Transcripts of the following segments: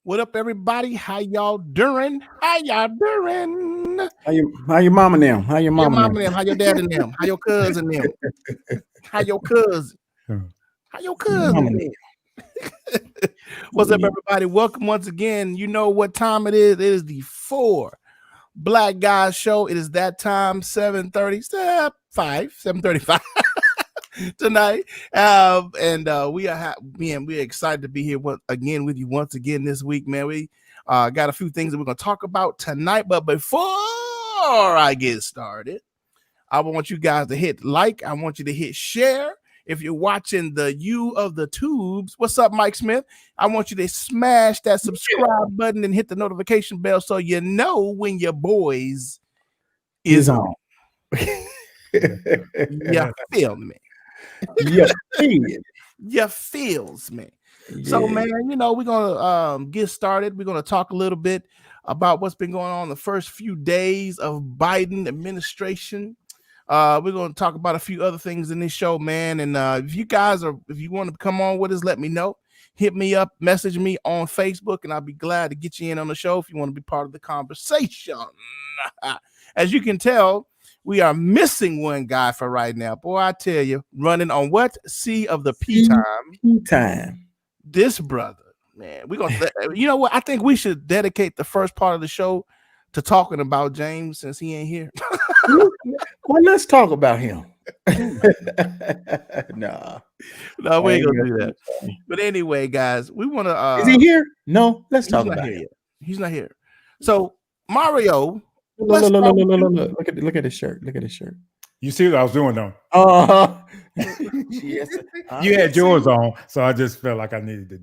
What up, everybody? How y'all doing? How y'all doing? How your mama now? How your How your mama mama now? them? How your dad and them? How your cousin them? How your cousin? How your cousin Mama them? What's up, everybody? Welcome once again. You know what time it is. It is the 4 Black Guys Show. It is that time, 7:35 tonight. We are we're excited to be here again with you once again this week, man. We got a few things that we're going to talk about tonight. But before I get started, I want you guys to hit like. I want you to hit share. If you're watching the U of the Tubes, what's up, Mike Smith? I want you to smash that subscribe button and hit the notification bell so you know when your boys is on. You feel me? You feels me. Yeah. So, man, you know, we're going to get started. We're going to talk a little bit about what's been going on the first few days of Biden administration. We're going to talk about a few other things in this show, man. And if you want to come on with us, let me know. Hit me up, message me on Facebook, and I'll be glad to get you in on the show if you want to be part of the conversation. As you can tell, we are missing one guy for right now. Boy, I tell you, running on what? C of the P time. This brother, man, we're going to, you know what? I think we should dedicate the first part of the show to talking about James since he ain't here. Well, let's talk about him. No, we ain't gonna do that. But anyway, guys, we want to. Is he here? No, let's talk about him. He's not here. So Mario, look at his shirt. Look at his shirt. You see what I was doing, though. Yes, you had yours on, so I just felt like I needed to.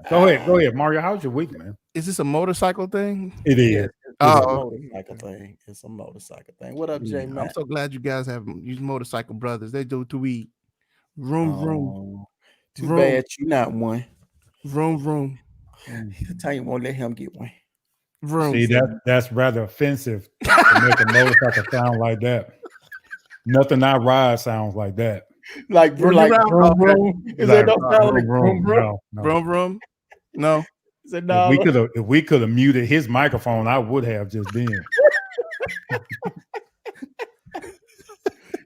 Go ahead, Mario. How's your week, man? Is this a motorcycle thing? It is. It's a motorcycle thing. What up, Jay? I'm so glad you guys have used motorcycle brothers. They do to eat. Vroom. Too bad you not one. Vroom. He'll tell you won't let him get one. Vroom. See, that's rather offensive to make a motorcycle sound like that. Nothing I ride sounds like that. Like vroom. Is that no sound like vroom? No. If we could have muted his microphone, I would have just then.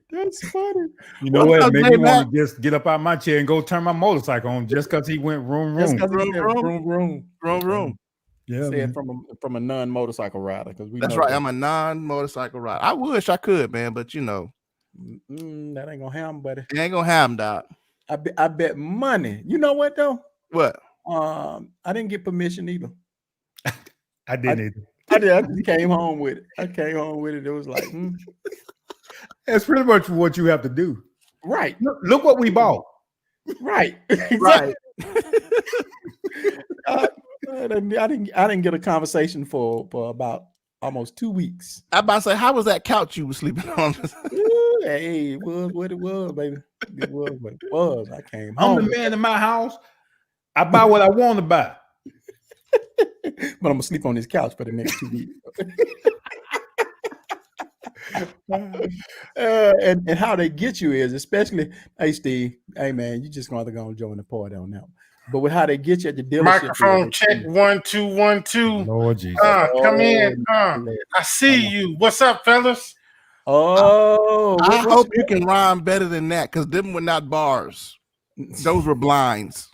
That's funny. You know what? Maybe you want to just get up out my chair and go turn my motorcycle on just because he went vroom. Yeah, say it from a non-motorcycle rider because that's right. I'm a non-motorcycle rider. I wish I could, man, but you know, that ain't gonna happen, buddy. It ain't gonna happen, Doc. I bet money. You know what though? What? I didn't get permission either. I didn't either. I just came home with it. It was like, That's pretty much what you have to do. Right. Look what we bought. Right. Right. I didn't get a conversation for about almost 2 weeks. I about to say, how was that couch you were sleeping on? Hey, it was what it was, baby. It was what it was. I came home. I'm the man in my house. I buy what I want to buy. But I'm gonna sleep on this couch for the next 2 weeks. And how they get you is, especially, hey Steve, hey man, you just gonna go and join the party on that one. But with how they get you at the dealership, microphone check 1 2 1 2. Lord Jesus, come in. I see you. What's up, fellas? I hope you can rhyme better than that, because them were not bars; those were blinds.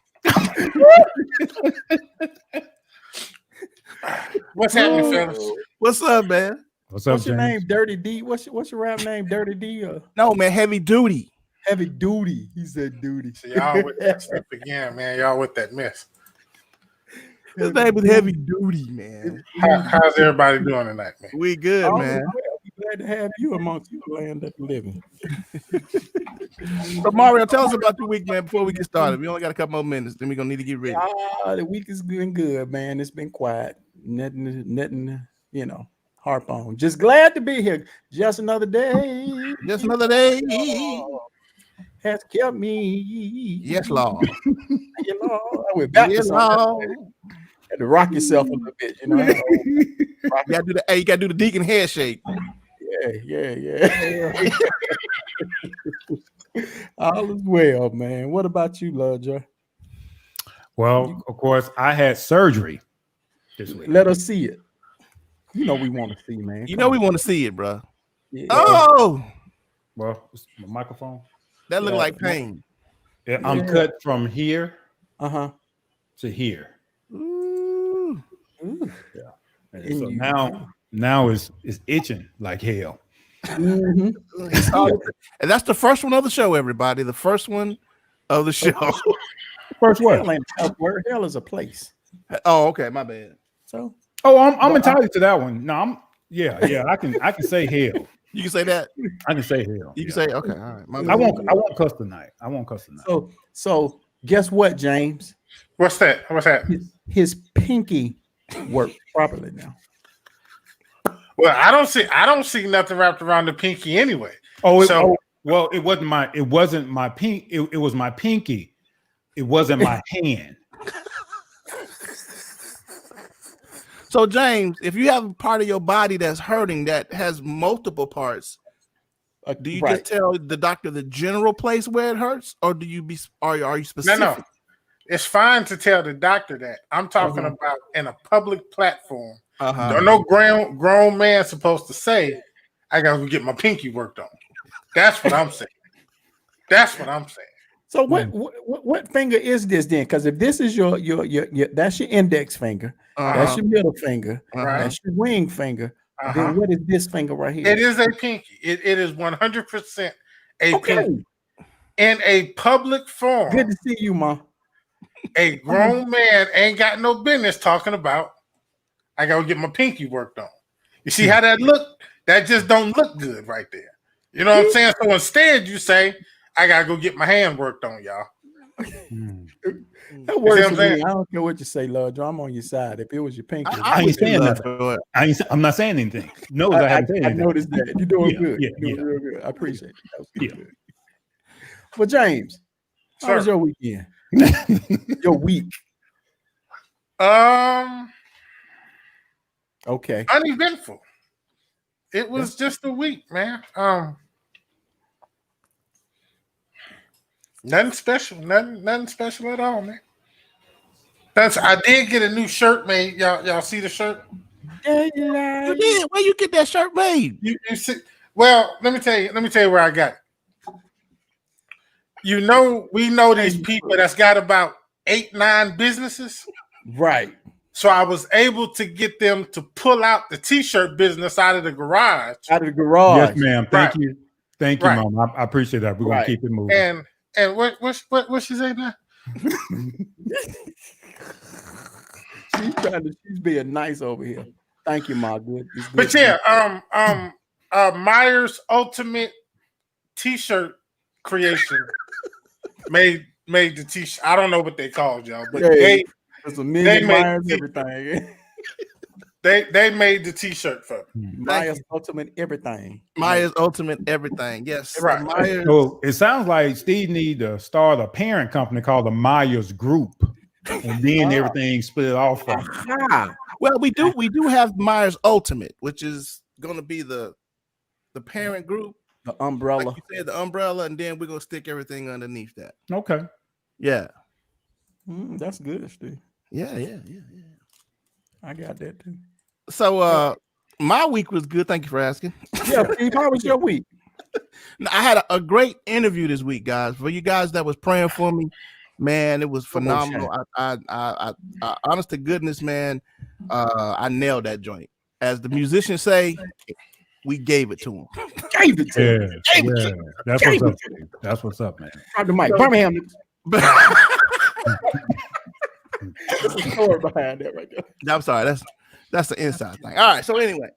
What's happening, fellas? What's up, man? What's your name? Dirty D. What's your rap name? Dirty D. No, man. Heavy Duty. Heavy Duty. He said duty. So y'all with that stuff again, man. Y'all with that mess. His name is Heavy Duty, man. How's everybody doing tonight, man? We good, man. Glad to have you amongst the land of the living. So Mario, tell us about your week, man, before we get started. We only got a couple more minutes, then we're gonna need to get ready. The week has been good, man. It's been quiet. Nothing, harp on. Just glad to be here. Just another day. Has kept me. Yes, Lord. We're back to something. Had to rock yourself a little bit, You gotta do the deacon head shake. Yeah. All is well, man. What about you, Love Joy? Well, of course, I had surgery this week. Let us see it. You know we want to see, man. You Come know we on. want to see it, bro. Yeah. Oh, Well, it's my microphone. that look Yeah. like pain. Yeah, I'm Yeah. cut from here Uh-huh. to here. Ooh. Ooh. And And so you- now it's itching like hell. Mhm. And that's the first one of the show, everybody. The first one of the show. First what? Hell ain't where hell is a place. Oh, okay, my bad. So Oh, I'm entitled to that one. No, I can say hell. You can say that. I can say hell. You can Yeah. say okay. All right. My I bad. won't cuss tonight. I won't cuss tonight. so guess what, James? What's that? What's that? His pinky worked properly now. Well, I don't see nothing wrapped around the pinky anyway. Well, it wasn't my pink. It was my pinky. It wasn't my hand. So, James, if you have a part of your body that's hurting that has multiple parts, do you Right. just tell the doctor the general place where it hurts, or do you be are you specific? No. It's fine to tell the doctor that. I'm talking Mhm. about in a public platform. Uh-huh. Don't no grown man supposed to say, I gotta go get my pinky worked on. That's what I'm saying. That's what I'm saying. So what finger is this then? Because if this is your that's your index finger, that's your middle finger, Right. that's your ring finger. Uh-huh. Then what is this finger right here? It is a pinky. It is 100% a Okay. pinky. In a public forum, Good to see you, Ma. a grown man ain't got no business talking about, I gotta get my pinky worked on. You see how that look? That just don't look good right there. You know what I'm saying? So instead you say, I gotta go get my hand worked on, y'all. Hmm. That works what I'm for me. saying? I don't care what you say, Lord. I'm on your side. If it was your pinky, I ain't would do saying that nothing. for it. I'm not saying anything. No, I haven't said I anything. noticed that. You're doing Yeah, good. yeah, You're doing yeah. real good. I appreciate it. That was Yeah. good. But James, how was Sir. your weekend? Your week. Okay. Uneventful. It was just a week, man. Nothing special. Nothing special at all, man. I did get a new shirt made. Y'all see the shirt? You did. Where you get that shirt made? You see? Well, let me tell you where I got it. You know, we know these people that's got about 8-9 businesses. Right. So I was able to get them to pull out the t-shirt business out of the garage. Out of the garage. Yes, ma'am. Thank Right. you. Thank you, Right. Mom. I appreciate that. We're Right. gonna keep it moving. And what she say now? She's being nice over here. Thank you, Ma. Good. It's good But to yeah, Myers Ultimate T-shirt creation made the T-shirt. I don't know what they called y'all, but Hey. There's a million made- Myers, everything. they made the T-shirt for me. Myers Ultimate everything. Myers Ultimate Everything. Yes. Right. Myers. So it sounds like Steve need to start a parent company called the Myers Group, and then everything split off from it. Aha. Well, we do have Myers Ultimate, which is going to be the parent group, The umbrella. like you said, the umbrella, and then we're gonna stick everything underneath that. Okay. Yeah, That's good, Steve. yeah. I got that too. So, my week was good. Thank you for asking. Yeah, Steve, how was your week? I had a great interview this week, guys. For you guys that was praying for me, man, it was phenomenal. I honest to goodness, man, I nailed that joint. As the musicians say, we gave it to him. Gave it to Yeah, him. Gave it to yeah. him. That's Gave what's it up. to him. That's what's up, man. Drop the mic. Birmingham. There's a story behind that right there. I'm sorry, that's the inside thing. All right. So anyway,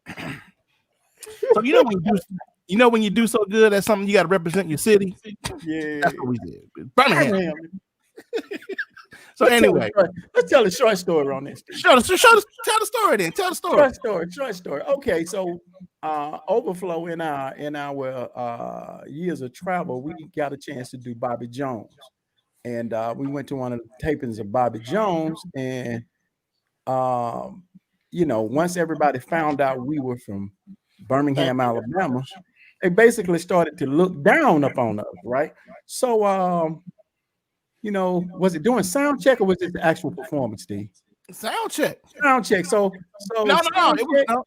so when you do so good at something, you got to represent your city. Yeah. That's what we did. Birmingham. Birmingham. So anyway, let's tell a short story on this. tell the story then. Tell the story. Short story. Okay, so overflow in our years of travel, we got a chance to do Bobby Jones, and we went to one of the tapings of Bobby Jones, and once everybody found out we were from Birmingham, Alabama, they basically started to look down upon us, right? So you know, was it doing sound check or was it the actual performance, Steve? Sound check. Sound check. So No. sound It was, check- no.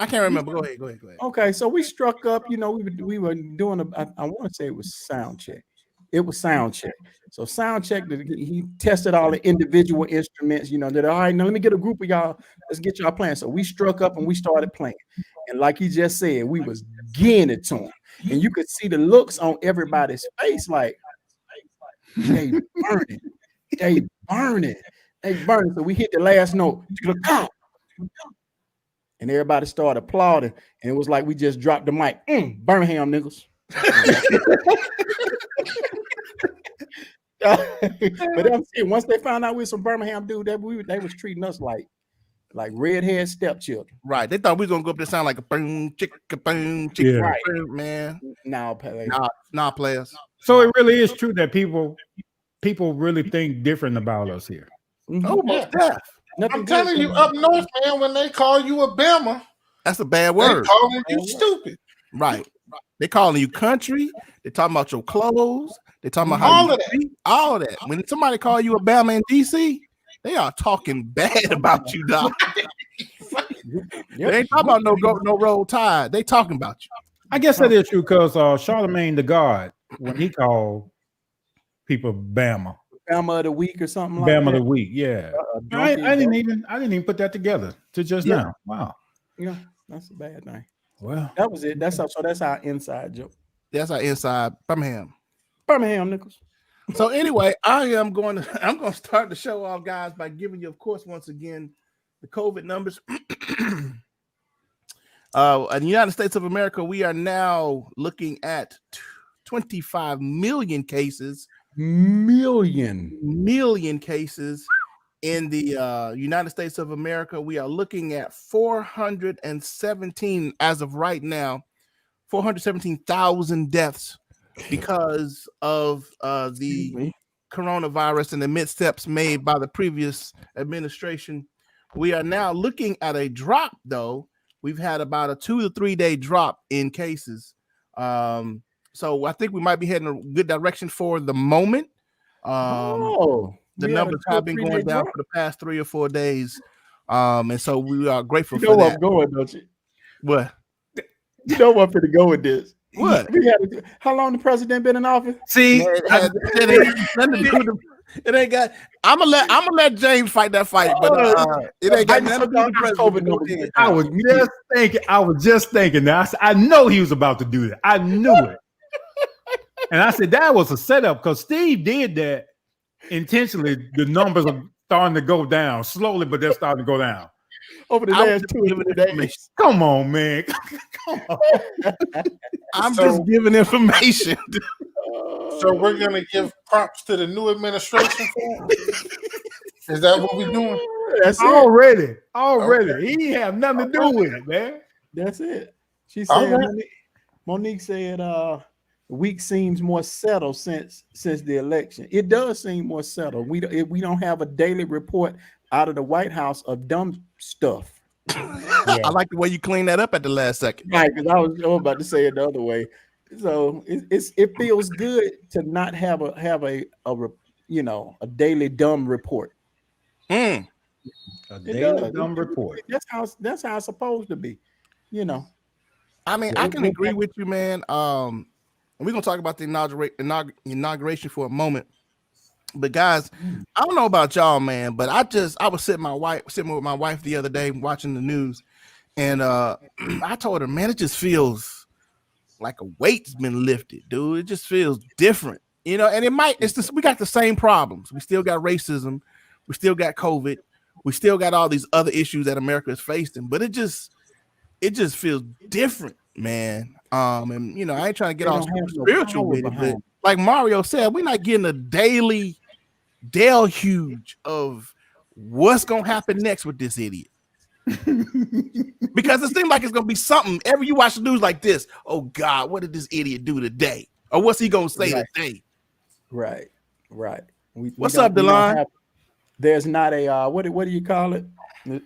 I can't remember. Go ahead. Okay, so we struck up, you know, we were doing I want to say it was sound check. It was sound check. So sound check, he tested all the individual instruments, you know, that all right, now let me get a group of y'all, let's get y'all playing. So we struck up and we started playing. And like he just said, we was getting it to him. And you could see the looks on everybody's face, like they burning, they burning, they burning. So we hit the last note. And everybody started applauding, and it was like we just dropped the mic. Birmingham niggas. But I'm saying, once they found out we were some Birmingham dude, they was treating us like redhead stepchildren. Right. They thought we was gonna go up there sound like a boom, boom, Yeah. right, man. Now, Nah, players. So it really is true that people really think different about us here. Oh, most deaf. I'm telling you, up north, man, when they call you a Bama, That's a bad they word. calling you stupid. Right. They calling you country. They talking about your clothes. They talking about how All you of that. speak, all of that. When somebody call you a Bama in DC, they are talking bad about you, dog. They ain't talking about no roll tide. They talking about you. I guess that is true because Charlemagne the God, when he called people Bama Bama of the week or something like of that. the week, yeah. I didn't even put that together to just Yeah. now. Wow. Yeah, that's a bad thing. Well, That was it. That's our inside joke. That's our inside Birmingham. Birmingham Nichols. So anyway, I'm going to start the show off, guys, by giving you, of course, once again, the COVID numbers. In the United States of America, we are now looking at 25 million cases. Million cases in the United States of America. We are looking at 417 as of right now, 417,000 deaths because of the coronavirus and the missteps made by the previous administration. We are now looking at a drop, though. We've had about a 2 to 3 day drop in cases. So I think we might be heading a good direction for the moment. The numbers have been going down for the past 3 or 4 days. And so we are grateful for that. I'm going, don't you? What? You know I'm finna go with this. What? How long the president been in office? see, It ain't got. I'm gonna let James fight that fight, but it ain't got nothing to do with the president. I was just thinking that. I know he was about to do that. I knew it. And I said that was a setup because Steve did that intentionally. The numbers are starting to go down slowly, but they're starting to go down. Over the last 2 or 3 days. Come on, man. Come on. I'm just giving information. So we're gonna give props to the new administration. Is that what we're doing? That's it. Already. Okay. He ain't have nothing to do with it, man. That's it. She said, All right. Monique said, the week seems more settled since the election. It does seem more settled. We don't have a daily report out of the White House of dumb stuff. I like the way you clean that up at the last second. Right, because I was about to say it the other way. So it feels good to not have a daily dumb report. Mm. A It daily does. dumb report. That's how it's supposed to be. You know. I mean, I can agree with you, man. And we're gonna talk about the inauguration for a moment. But guys, I don't know about y'all, man, but I was sitting with my wife the other day watching the news, and I told her, man, it just feels like a weight's been lifted, dude. It just feels different, you know. And we got the same problems. We still got racism, we still got COVID, we still got all these other issues that America is facing, but it just feels different, man. And you know, I ain't trying to get all spiritual with it, but like Mario said, we're not getting a daily deluge of what's gonna happen next with this idiot. Because it seems like it's gonna be something. Every you watch the news like this, oh God, what did this idiot do today? Or what's he gonna say today? Right. What's up, Delon? There's not a what do you call it?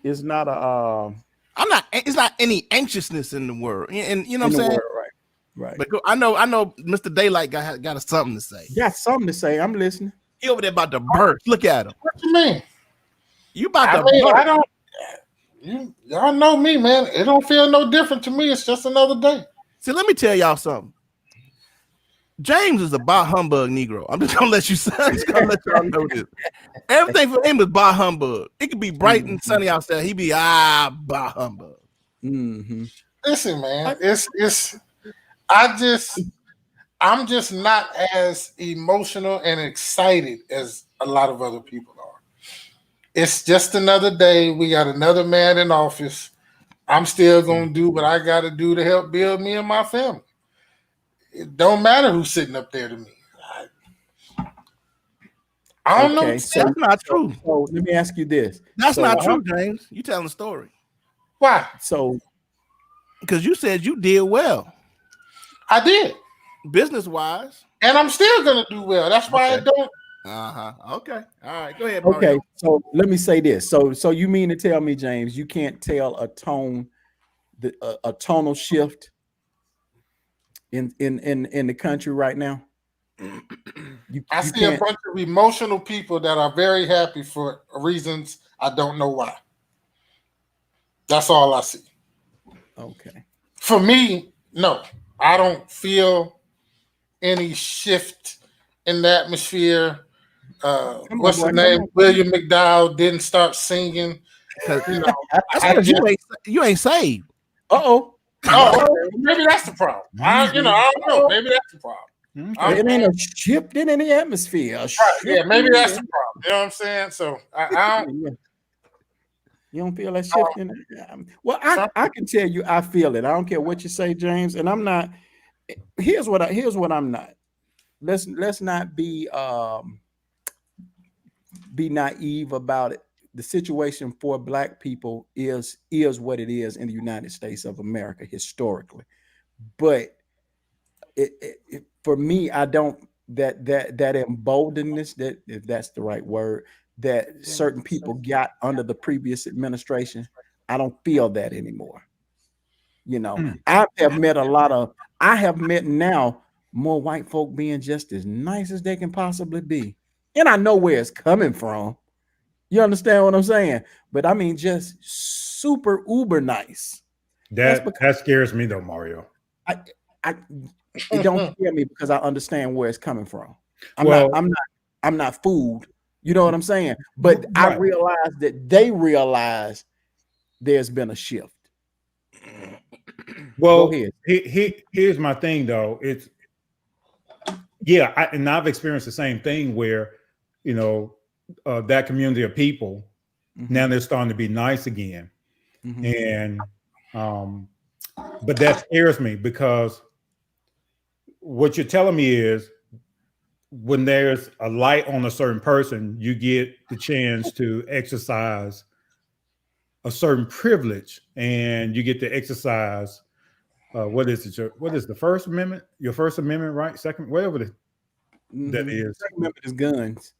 It's not a it's not any anxiousness in the world. And you know what I'm saying? Right. But I know Mr. Daylight got something to say. Got something to say. I'm listening. He over there about to burst. Look at him. What you mean? You about I to mean, burst. I don't. Y'all know me, man. It don't feel no different to me. It's just another day. See, let me tell y'all something. James is a bah humbug Negro. I'm just gonna let y'all know this. Everything for him is bah humbug. It could be bright and sunny outside. He be bah humbug. Mm-hmm. Listen, man. I'm just not as emotional and excited as a lot of other people are. It's just another day. We got another man in office. I'm still gonna do what I gotta do to help build me and my family. It don't matter who's sitting up there to me. I don't know. So That's not true. So let me ask you this. That's So, not true, James. You telling the story Why? So because you said you did well, I did. business wise. And I'm still gonna do well. That's why I don't. Okay. All right. Go ahead. Mario. okay, so let me say this. So you mean to tell me, James, you can't tell a tonal shift in the country right now? I see a bunch of emotional people that are very happy for reasons I don't know why. That's all I see. Okay. For me, no, I don't feel any shift in the atmosphere. What's the name? William McDowell didn't start singing. You know, That's because you ain't saved. Uh-oh. Oh, maybe that's the problem. I don't know. Maybe that's the problem. It ain't a shift in any atmosphere. Yeah, maybe that's the problem. You know what I'm saying? So I don't. You don't feel that shift in it? Well, I can tell you I feel it. I don't care what you say, James. And I'm not. Here's what I'm not. Let's not be naive about it. The situation for Black people is what it is in the United States of America historically, but for me, I don't that emboldenedness, that if that's the right word, that certain people got under the previous administration, I don't feel that anymore. You know, I have met now more white folk being just as nice as they can possibly be, and I know where it's coming from. You understand what I'm saying? But I mean, just super uber nice. That scares me though, Mario. It don't scare me because I understand where it's coming from. I'm not fooled. You know what I'm saying? But right. I realize that they realize there's been a shift. Well, here's my thing though. It's I've experienced the same thing where, you know, that community of people, now they're starting to be nice again. And but that scares me because what you're telling me is when there's a light on a certain person, you get the chance to exercise a certain privilege, and you get to exercise what is the First Amendment? Your First Amendment, right? Second, whatever that is. Second Amendment is guns.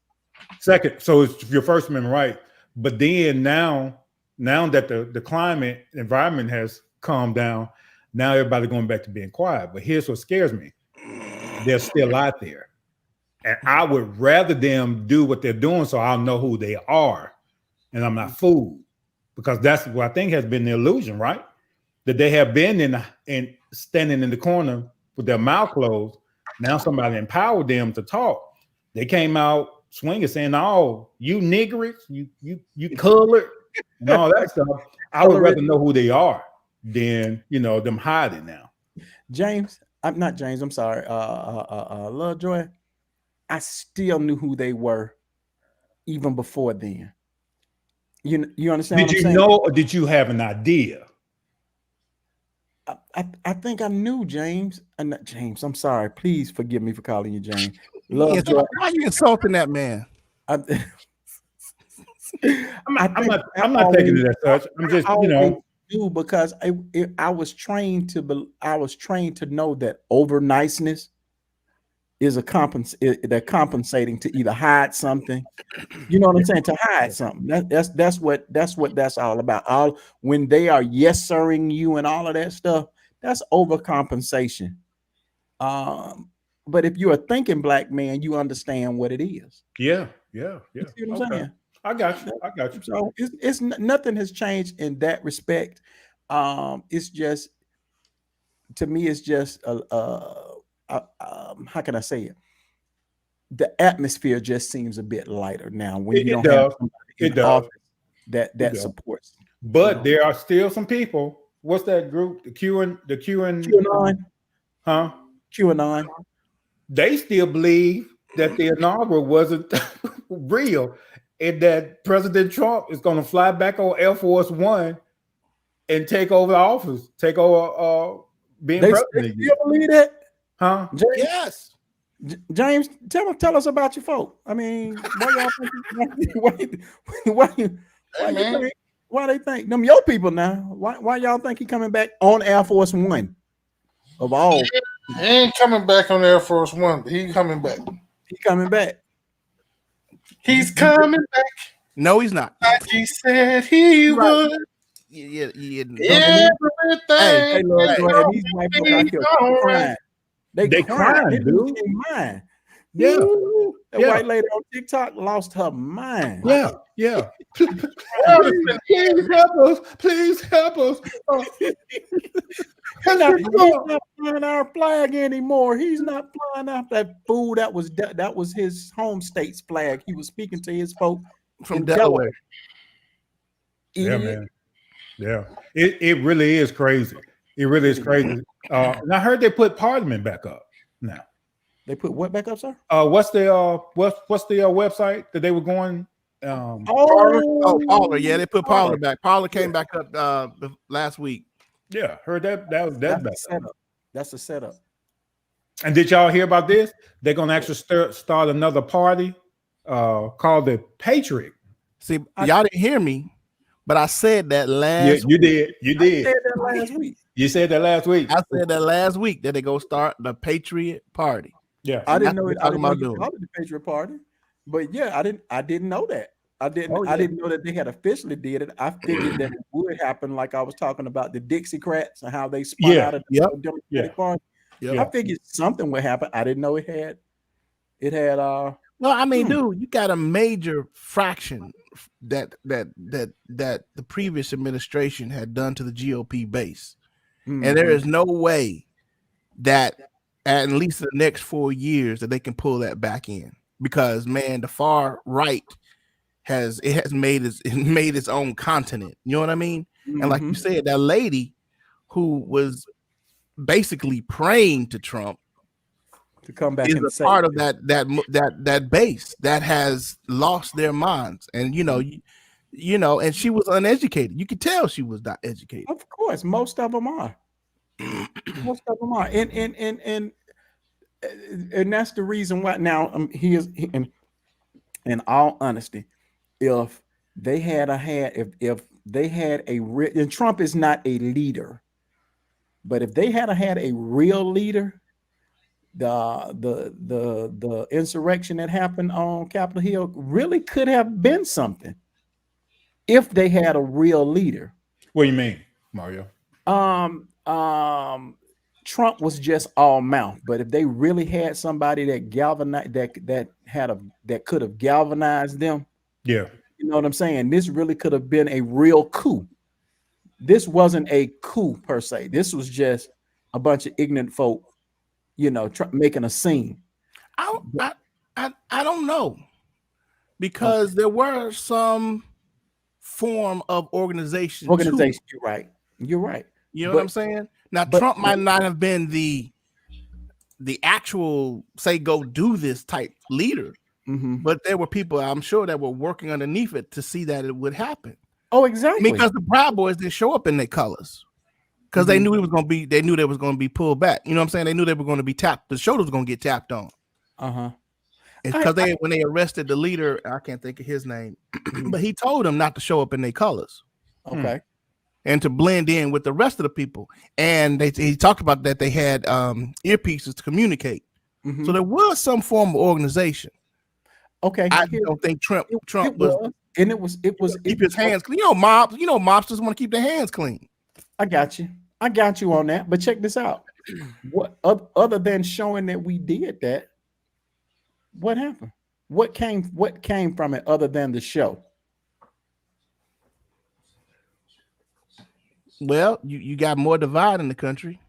Second, so it's your First Amendment right. But then now that the climate environment has calmed down, now everybody going back to being quiet. But here's what scares me. They're still out there. And I would rather them do what they're doing so I'll know who they are and I'm not fooled. Because that's what I think has been the illusion, right? That they have been in standing in the corner with their mouth closed. Now somebody empowered them to talk. They came out swinging, saying, "Oh, you niggers, you colored, and all that stuff." I would rather know who they are than, you know, them hiding now. James, I'm not James. I'm sorry. Lovejoy, I still knew who they were even before then. You understand? Did you know, or did you have an idea? I think I knew James. Not James. I'm sorry. Please forgive me for calling you James. Lovejoy. Why are you insulting that man? I'm not taking it as such. I'm just, you know, because I was trained to know that over niceness is they're compensating to either hide something. You know what I'm saying? To hide something. That's what that's all about. When they are yes sirring you and all of that stuff, that's overcompensation. but if you're a thinking black man, you understand what it is. Yeah. You see what I'm Okay. saying? I got you. So nothing has changed in that respect. It's just, to me, it's just how can I say it? The atmosphere just seems a bit lighter now when you don't have somebody in office that supports. But there are still some people. What's that group? The QAnon. Huh? QAnon. They still believe that the inaugural wasn't real, and that President Trump is going to fly back on Air Force One and take over the office, take over being president. They still believe that? Huh? James, Yes. James, tell us about your folk. I mean, why they think them your people now? Why y'all think he coming back on Air Force One? Of all, He ain't coming back on Air Force One, but he coming back. He coming back. He's coming back. No, he's not. Like he said he would. Yeah. Everything. Hey, Lord, these white folks out here crying. They crying, they dude. lose their mind. Yeah. Ooh, that Yeah. white lady on TikTok lost her mind. Yeah. Please help us. Please help us. He's not flying our flag anymore. He's not flying out that fool. That was his home state's flag. He was speaking to his folk From in Delaware. Yeah, Idiot. man. Yeah. It really is crazy. It really is crazy. And I heard they put Parliament back up now. They put what back up, sir? What's the website that they were going? Parler. Yeah, they put Parler back. Parler came back up last week. Yeah, heard that's That's back. a setup. That's a setup. And did y'all hear about this? They're gonna actually start another party called the Patriot. See, y'all didn't hear me, but I said that last You did. I said that last week. You said that last week. I said that last week that they go start the Patriot Party. Yeah. I didn't That's know what it. we're I didn't know talking you about called it the Patriot Party, but yeah, I didn't know that. I didn't know that they had officially did it. I figured that it would happen, like I was talking about the Dixiecrats and how they spun out of the Democratic Party. Yep. I figured something would happen. I didn't know it had. Well, I mean, dude, you got a major fraction that the previous administration had done to the GOP base. And there is no way that at least the next 4 years that they can pull that back in, because man, the far right has made its own continent. You know what I mean? And like you said, that lady who was basically praying to Trump to come back is and a say part of that base that has lost their minds. And you know, and she was uneducated. You could tell she was not educated. Of course, most of them are. Most of them are, and that's the reason why. Now, in all honesty, if they had a real, and Trump is not a leader, but if they had a real leader, the insurrection that happened on Capitol Hill really could have been something if they had a real leader. What do you mean, Mario? Trump was just all mouth, but if they really had somebody that galvanized, that could have galvanized them, yeah, you know what I'm saying? This really could have been a real coup. This wasn't a coup per se. This was just a bunch of ignorant folk, making a scene. I don't know, because there were some form of organization. You're right. You know what I'm saying? Now, Trump might not have been the actual say go do this type leader, but there were people, I'm sure, that were working underneath it to see that it would happen. Oh, exactly. Because the Proud Boys didn't show up in their colors because they knew it was going to be. They knew they was going to be pulled back. You know what I'm saying? They knew they were going to be tapped. The shoulder was going to get tapped on. Because when they arrested the leader, I can't think of his name, but he told them not to show up in their colors. Okay. And to blend in with the rest of the people. And he talked about that they had earpieces to communicate. So there was some form of organization. Okay. I don't think Trump was. And it was keep his hands clean. Mobsters want to keep their hands clean. I got you on that. But check this out. what other than showing that we did that, what happened? What came from it other than the show? Well, you got more divide in the country,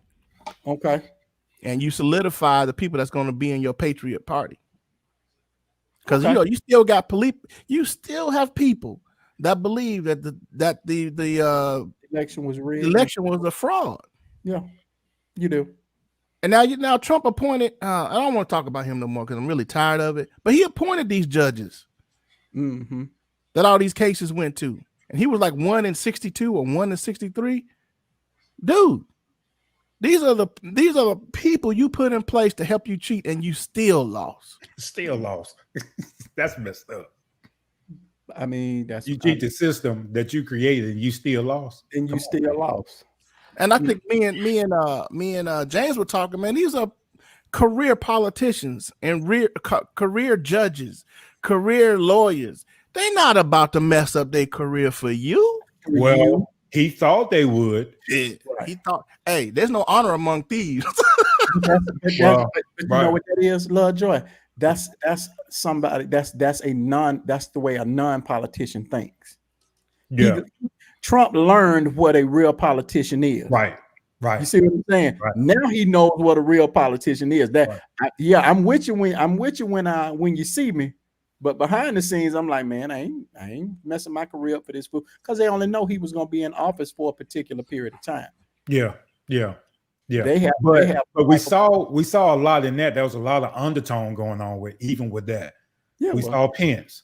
Okay. and you solidify the people that's going to be in your Patriot Party. Because Okay. you still got you still have people that believe that the Election was rigged. election was a fraud. Yeah, you do. And now Trump appointed. I don't want to talk about him no more because I'm really tired of it. But he appointed these judges Mm-hmm. that all these cases went to, and he was like 1 in 62 or 1 in 63. Dude, these are the people you put in place to help you cheat, and you still lost. Still lost. That's messed up. I mean, that's You cheat the system that you created, and you still lost. and you still lost. And I think me and James were talking, man. These are career politicians and career judges, career lawyers. They're not about to mess up their career for you. Well, he thought they would. He thought, hey, there's no honor among thieves. But you Right. know what that is, Love Joy. That's somebody. That's the way a non-politician thinks. Yeah. Trump learned what a real politician is. Right. You see what I'm saying? Right. Now he knows what a real politician is. That Right. I'm with you when you see me, but behind the scenes, I'm like, man, I ain't messing my career up for this fool, because they only know he was going to be in office for a particular period of time. Yeah. But But we saw a lot in that. There was a lot of undertone going on with that. Yeah, We saw Pence.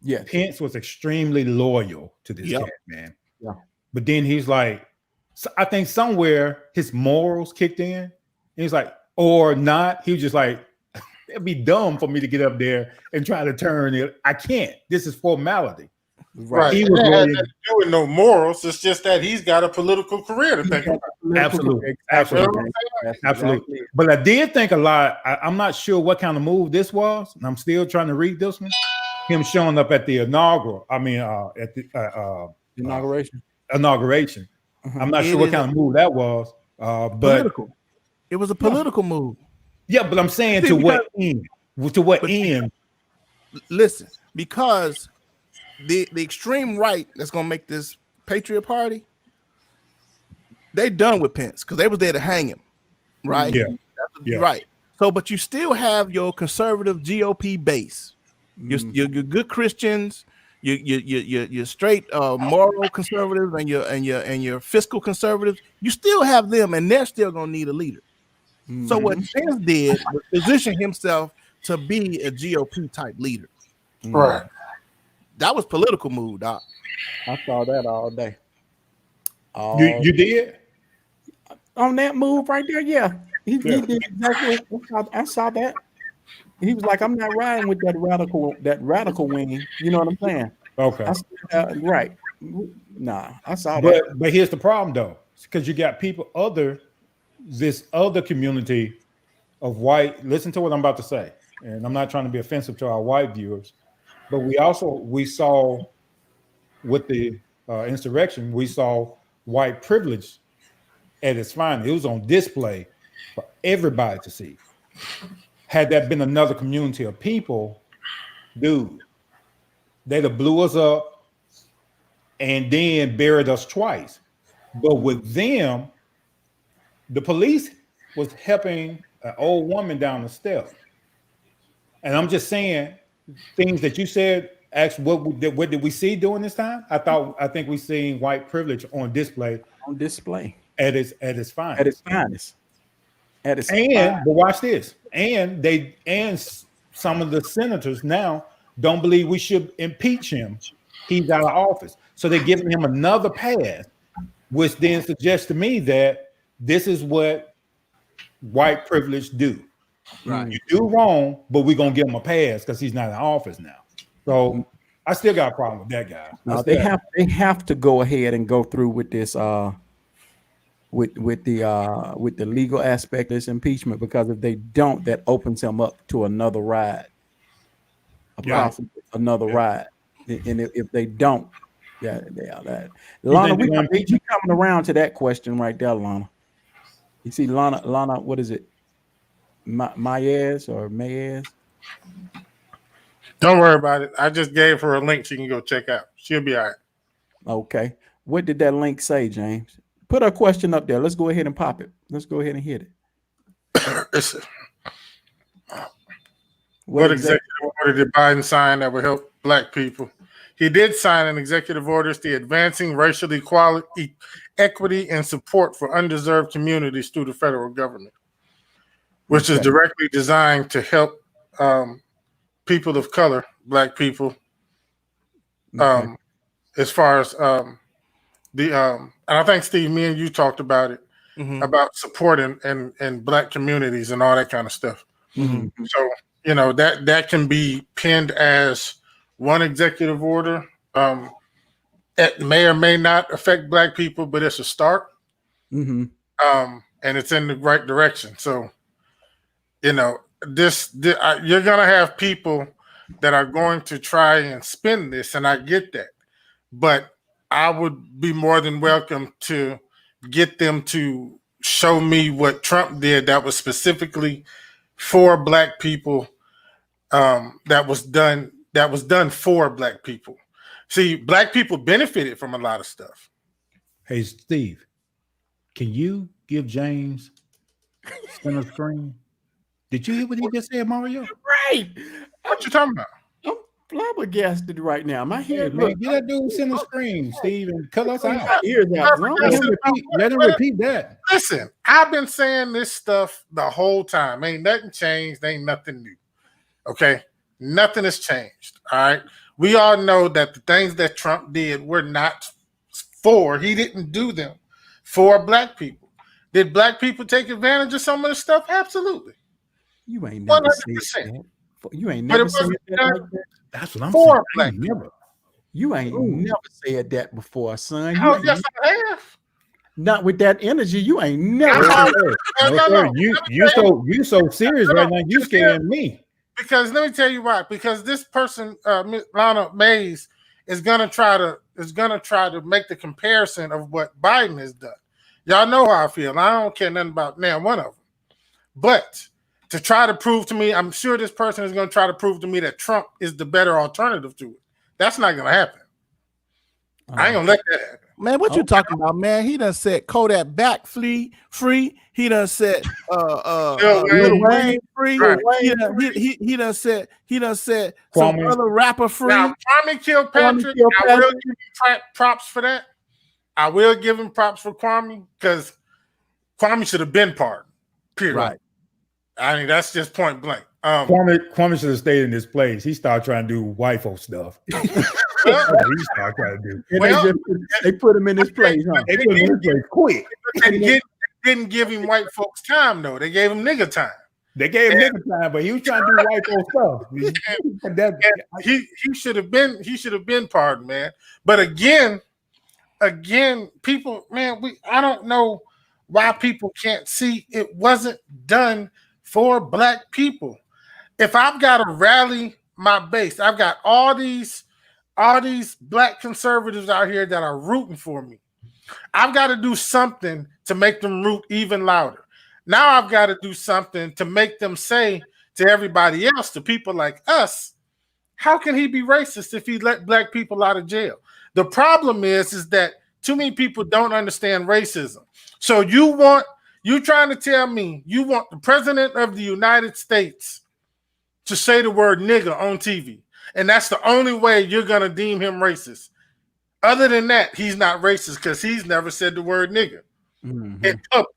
yeah, Pence was extremely loyal to this cat, man. Yeah. But then he's like, I think somewhere his morals kicked in. And he's like, or not. He was just like, it'd be dumb for me to get up there and try to turn it. I can't. This is formality. Right. He It was had ready. nothing to do with no morals. It's just that he's got a political career to think about. Absolutely. Absolutely. Absolutely. But I did think a lot. I'm not sure what kind of move this was, and I'm still trying to read this one. Him showing up at the inaugural. I mean, at the Inauguration. inauguration. I'm not sure what kind of move that was. But Political. It was a political move. yeah, but I'm saying See, to what end? To what But- end? Listen, because the extreme right that's gonna make this Patriot Party, they done with Pence because they was there to hang him, right? Yeah. Yeah. Right. So, but you still have your conservative GOP base, your good Christians, your straight moral conservatives, and your fiscal conservatives. You still have them, and they're still gonna need a leader. So what Pence did was position himself to be a GOP type leader. Right. That was political move, Doc. I saw that all day. You did? On that move right there, yeah. He did exactly. I saw that. He was like, "I'm not riding with that radical wing." You know what I'm saying? Okay. Right. Nah, I saw that. But here's the problem though, because you got people this other community of white. Listen to what I'm about to say, and I'm not trying to be offensive to our white viewers, but we saw with the insurrection, we saw white privilege at its finest. It was on display for everybody to see. Had that been another community of people, dude, they'd have blew us up and then buried us twice. But with them, the police was helping an old woman down the steps. And I'm just saying, things that you said, what did we see during this time? I think we seen white privilege on display On display at its finest. at its finest. But watch this. And some of the senators now don't believe we should impeach him. He's out of office. So they're giving him another pass, which then suggests to me that this is what white privilege do. Right. You do wrong, but we're gonna give him a pass because he's not in office now. So I still got a problem with that guy. They have to go ahead and go through with this with the legal aspect of this impeachment, because if they don't, that opens him up to another ride. Another ride. And if they don't, that Lana, we coming around to that question right there, Lana. You see Lana, what is it? Mayes or Mayes? Don't worry about it. I just gave her a link she can go check out. She'll be all right. Okay. What did that link say, James? Put a question up there. Let's go ahead and pop it. Let's go ahead and hit it. Listen. What executive order did Biden sign that would help Black people? He did sign an executive order to advancing racial equality, equity, and support for undeserved communities through the federal government, which is directly designed to help people of color, Black people, as far as and I think, Steve, me and you talked about it, about supporting and Black communities and all that kind of stuff. So, you know, that can be pinned as one executive order. It may or may not affect Black people, but it's a start. And it's in the right direction. So, you know, you're going to have people that are going to try and spin this, and I get that. But I would be more than welcome to get them to show me what Trump did that was specifically for Black people, that was done for Black people. See, Black people benefited from a lot of stuff. Hey, Steve, can you give James center screen? Did you hear what he just said, Mario? Right. What you talking about? I'm flabbergasted right now. My Hey, head, man, get that dude center screen, Steve, and cut us out. my ears out. Let him repeat that. Listen, I've been saying this stuff the whole time. Ain't nothing changed. Ain't nothing new. Okay? Nothing has changed. All right? We all know that the things that Trump did were not for, he didn't do them for Black people. Did Black people take advantage of some of the stuff? Absolutely. You ain't never 100%. said that. You ain't never said that like that. That's what I'm For saying. Black Never. You ain't never said that before, son. Oh, yes, I have. Not with that energy. You ain't never. No. You so serious right now. You scaring me. Because let me tell you why. Because this person, Ms. Lana Mays, is gonna try to make the comparison of what Biden has done. Y'all know how I feel. I don't care nothing about now one of them. But to try to prove to me, I'm sure this person is going to try to prove to me that Trump is the better alternative to it. That's not going to happen. I ain't going to let that happen. Man, what you talking about, man? He done said Kodak back free. He done said Lil Wayne free. Right. He done said some Kwame. other rapper free. Now, Kwame Kilpatrick, I will give him props for that. I will give him props for Kwame because Kwame should have been pardoned. Period. Right. I mean, that's just point blank. Kwame should have stayed in this place. He started trying to do white folk stuff. He started trying to do. And they put him in this place, huh? They put him in this place quick. They didn't give him white folks time though. They gave him nigga time. They gave him nigga time, but he was trying to do white folk stuff. He should have been pardoned, man. But again, people, man, I don't know why people can't see it wasn't done for Black people. If I've got to rally my base, I've got all these Black conservatives out here that are rooting for me. I've got to do something to make them root even louder. Now I've got to do something to make them say to everybody else, to people like us, how can he be racist if he let Black people out of jail? The problem is that too many people don't understand racism. So you trying to tell me you want the president of the United States to say the word nigger on TV, and that's the only way you're going to deem him racist. Other than that, he's not racist because he's never said the word nigger in public.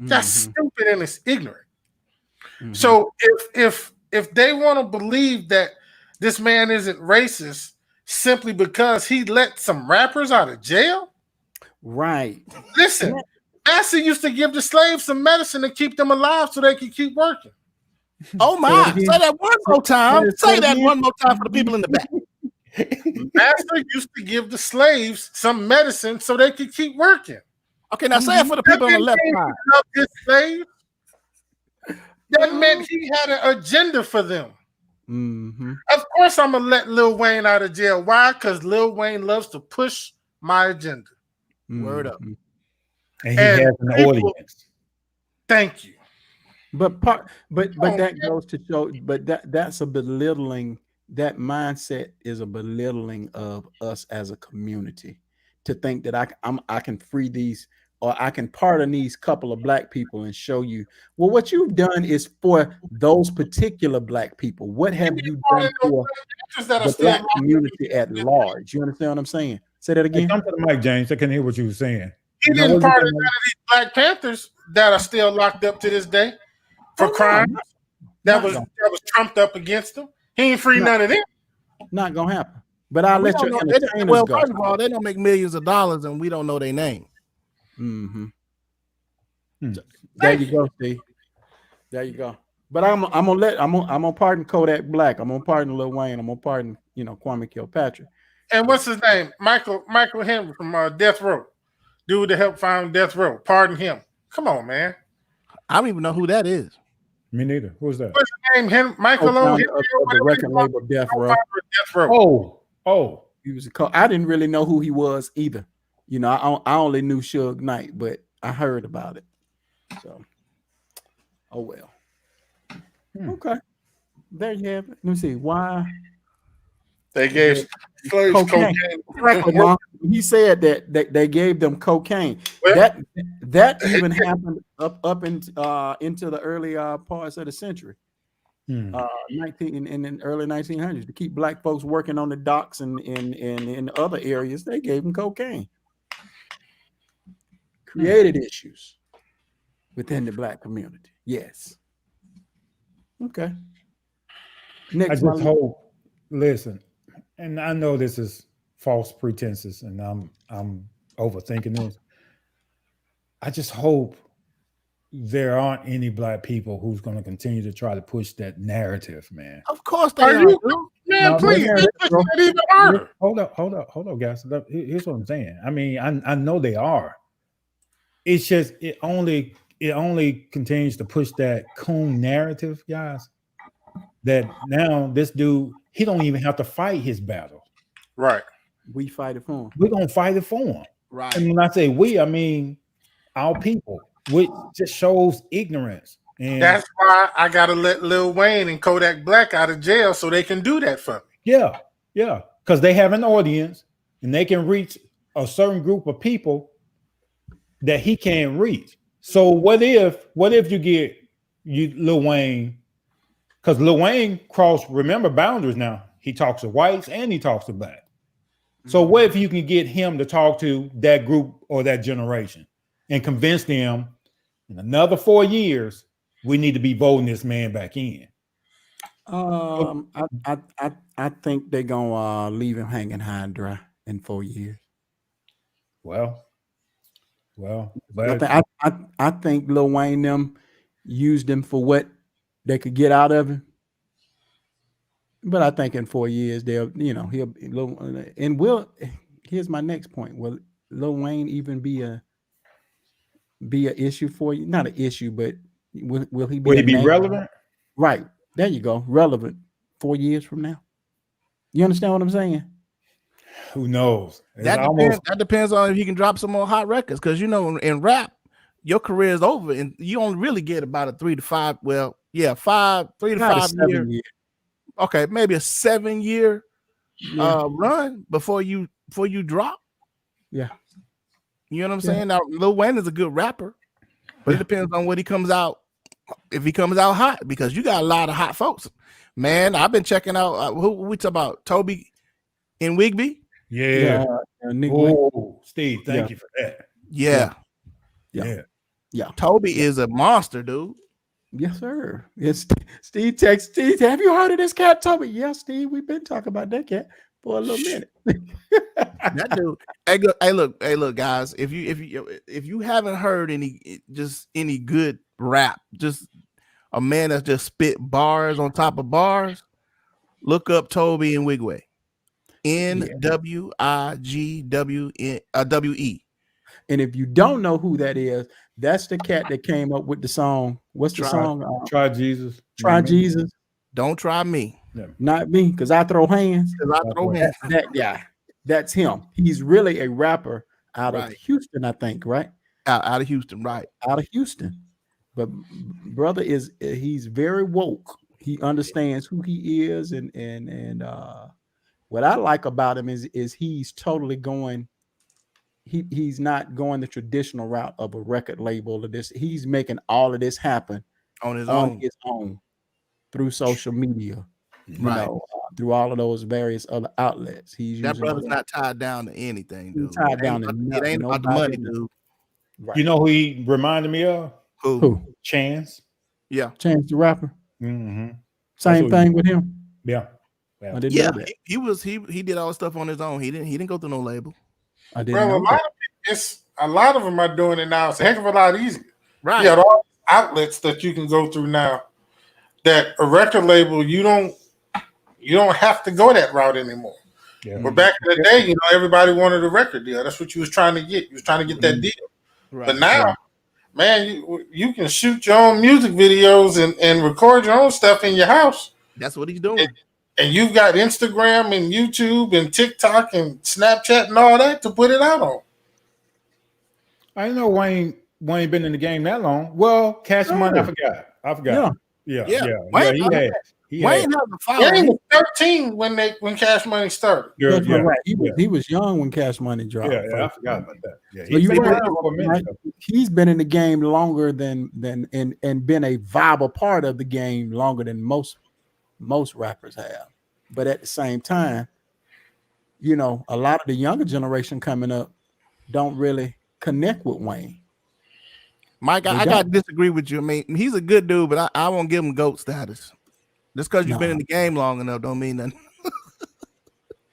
That's stupid and it's ignorant. So if they want to believe that this man isn't racist simply because he let some rappers out of jail, right? Listen, Massey used to give the slaves some medicine to keep them alive so they could keep working. Oh my! Say that one more time. Say that one more time for the people in the back. Master used to give the slaves some medicine so they could keep working. Okay, now say it for the people on the left side. His slave, that meant he had an agenda for them. Of course, I'm gonna let Lil Wayne out of jail. Why? Because Lil Wayne loves to push my agenda. Word up. And he has an audience. Thank you. But that goes to show, but that's a belittling. That mindset is a belittling of us as a community, to think that I can free these, or I can pardon these couple of black people and show you, well, what you've done is for those particular black people. What have you done for the black community at large? You understand what I'm saying? Say that Hey, again. come to the mic, James. I can hear what you were saying. He You know didn't what pardon you none of these Black Panthers that are still locked up to this day for crimes that was trumped up against them. He ain't free none of them. Not gonna happen. But I'll let your entertainers well, go. first of all, they don't make millions of dollars, and we don't know their name. Mm-hmm. Hmm. There you go, Steve. There you go. But I'm gonna pardon Kodak Black. I'm gonna pardon Lil Wayne. I'm gonna pardon Kwame Kilpatrick. And what's his name? Michael Henry from Death Row. Dude that helped found Death Row. Pardon him. Come on, man. I don't even know who that is. Me neither. Who's that? What's his name? Michael Of the record label Death Row. Oh. He was I didn't really know who he was either. I only knew Suge Knight, but I heard about it. So, oh well. Okay, there you have it. Let me see why they gave slaves cocaine. He said that they gave them cocaine. Well, that even happened up into the early parts of the century. In the early 1900s, to keep black folks working on the docks and in other areas, they gave them cocaine. Created issues within the black community. Yes. Okay. Next, I just hope. Listen, and I know this is false pretenses, and I'm overthinking this. I just hope there aren't any black people who's going to continue to try to push that narrative, man. Of course they are. Man, please. Even harder. Hold up, guys. Here's what I'm saying. I mean, I know they are. It's just it only continues to push that coon narrative, guys. That now this dude, he don't even have to fight his battle. Right. We fight it for him. We're gonna fight it for him. Right. And when I say we, I mean our people, which just shows ignorance. And that's why I gotta let Lil Wayne and Kodak Black out of jail so they can do that for me. Yeah, because they have an audience and they can reach a certain group of people that he can't reach. So what if you get Lil Wayne, because Lil Wayne remember boundaries now. He talks to whites and he talks to black. So what if you can get him to talk to that group or that generation and convince them in another 4 years, we need to be voting this man back in? I think they're gonna leave him hanging high and dry in 4 years. But I think Lil Wayne them used him for what they could get out of him. But I think in 4 years he'll here's my next point. Will Lil Wayne even be a issue for you? Not an issue, but will he be relevant? Right. There you go. Relevant 4 years from now. You understand what I'm saying? Who knows? That depends on if he can drop some more hot records. Because in rap, your career is over, and you only really get about a 3 to 5. Well, yeah, 3 to 5 years. Okay, maybe a 7-year run before you drop. Yeah, you know what I'm saying. Now, Lil Wayne is a good rapper, but it depends on what he comes out. If he comes out hot, because you got a lot of hot folks, man. I've been checking out who we talk about. Toby in Wigby. Yeah. Steve, thank you for that. Yeah. Toby is a monster, dude. Yes, sir. It's Steve text Steve. Have you heard of this cat, Toby? Yes, Steve. We've been talking about that cat for a little minute. That dude. Hey, look, guys. If you haven't heard any good rap, just a man that's just spit bars on top of bars, look up Toby and Wigway. NWIGWE. And if you don't know who that is, that's the cat that came up with the song. What's the song? Try Jesus. Try Jesus. Don't try me. Not me, because I throw hands. That guy. That's him. He's really a rapper out of Houston, I think, right? Out of Houston, right? Out of Houston. But brother he's very woke. He understands who he is, and what I like about him is he's totally going. He's not going the traditional route of a record label or this. He's making all of this happen on his on own. his own through social media, Right. through all of those various other outlets. He's That using brother's not tied down to anything, dude. He's tied It down ain't to about- it ain't about the nobody money, else. dude. Right. You know who he reminded me of? Who? Chance. Yeah. Chance the Rapper. Mm-hmm. Same what thing with him. Yeah. I didn't Yeah, know that. he did all the stuff on his own. He didn't go through no label. I didn't Bro, know that. a lot of them are doing it now. It's a heck of a lot easier. Right. You got all these outlets that you can go through now. That a record label, you don't have to go that route anymore. Yeah. But back in the day, you know, everybody wanted a record deal. That's what you was trying to get. You was trying to get that deal. Right. But now, man, you can shoot your own music videos and record your own stuff in your house. That's what he's doing. And you've got Instagram and YouTube and TikTok and Snapchat and all that to put it out on. I didn't know Wayne been in the game that long. Well, Cash Money, I forgot. Yeah. Wayne, He had. Wayne has a Wayne following. was 13 when Cash Money started. That's right. He was young when Cash Money dropped. I forgot about that. Yeah, So you're right. for a minute. He's been in the game longer than and been a viable part of the game longer than most rappers have. But at the same time, you know, a lot of the younger generation coming up don't really connect with Wayne. Mike, I got to disagree with you. I mean, he's a good dude, but I won't give him GOAT status. Just because you've been in the game long enough don't mean nothing.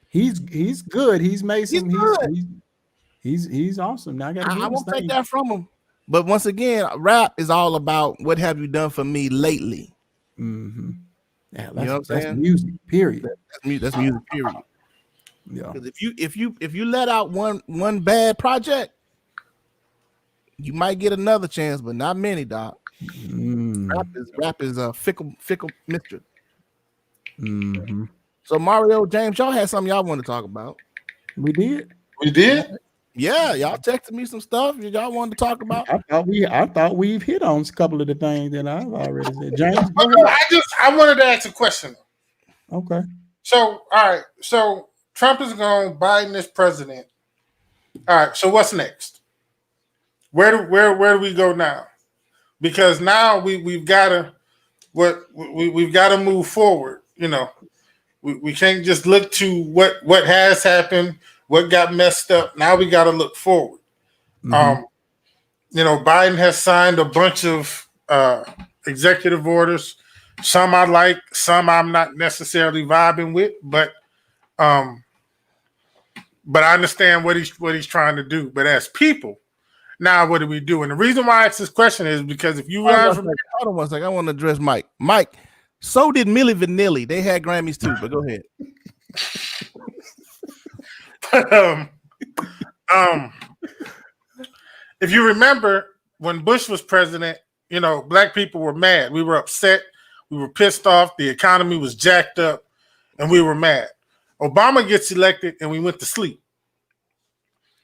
He's good. He's made some. He's awesome. Now I won't take that from him. But once again, rap is all about what have you done for me lately. Mm-hmm. Yeah, You know what I'm that's saying? music. Period. That's music. Period. Yeah. Because if you let out one bad project, you might get another chance, but not many, doc. Rap is a fickle mistress. Mm-hmm. So Mario, James, y'all had something y'all want to talk about. We did. We did? Yeah, y'all texted me some stuff y'all wanted to talk about. I thought we've hit on a couple of the things that I've already said. James, go No, ahead. I wanted to ask a question. Okay. So, all right. So Trump is gone, Biden is president. All right. So what's next? Where do we go now? Because now we've got to we've got to move forward. You know, we can't just look to what has happened, what got messed up. Now we got to look forward. Mm-hmm. You know, Biden has signed a bunch of executive orders. Some I like, some I'm not necessarily vibing with, but I understand what he's trying to do. But as people, now what do we do? And the reason why I ask this question is because if you guys Hold on one second. I want to address Mike. Mike, so did Milli Vanilli. They had Grammys too, but go ahead. if you remember when Bush was president, you know, black people were mad. We were upset. We were pissed off. The economy was jacked up, and we were mad. Obama gets elected, and we went to sleep.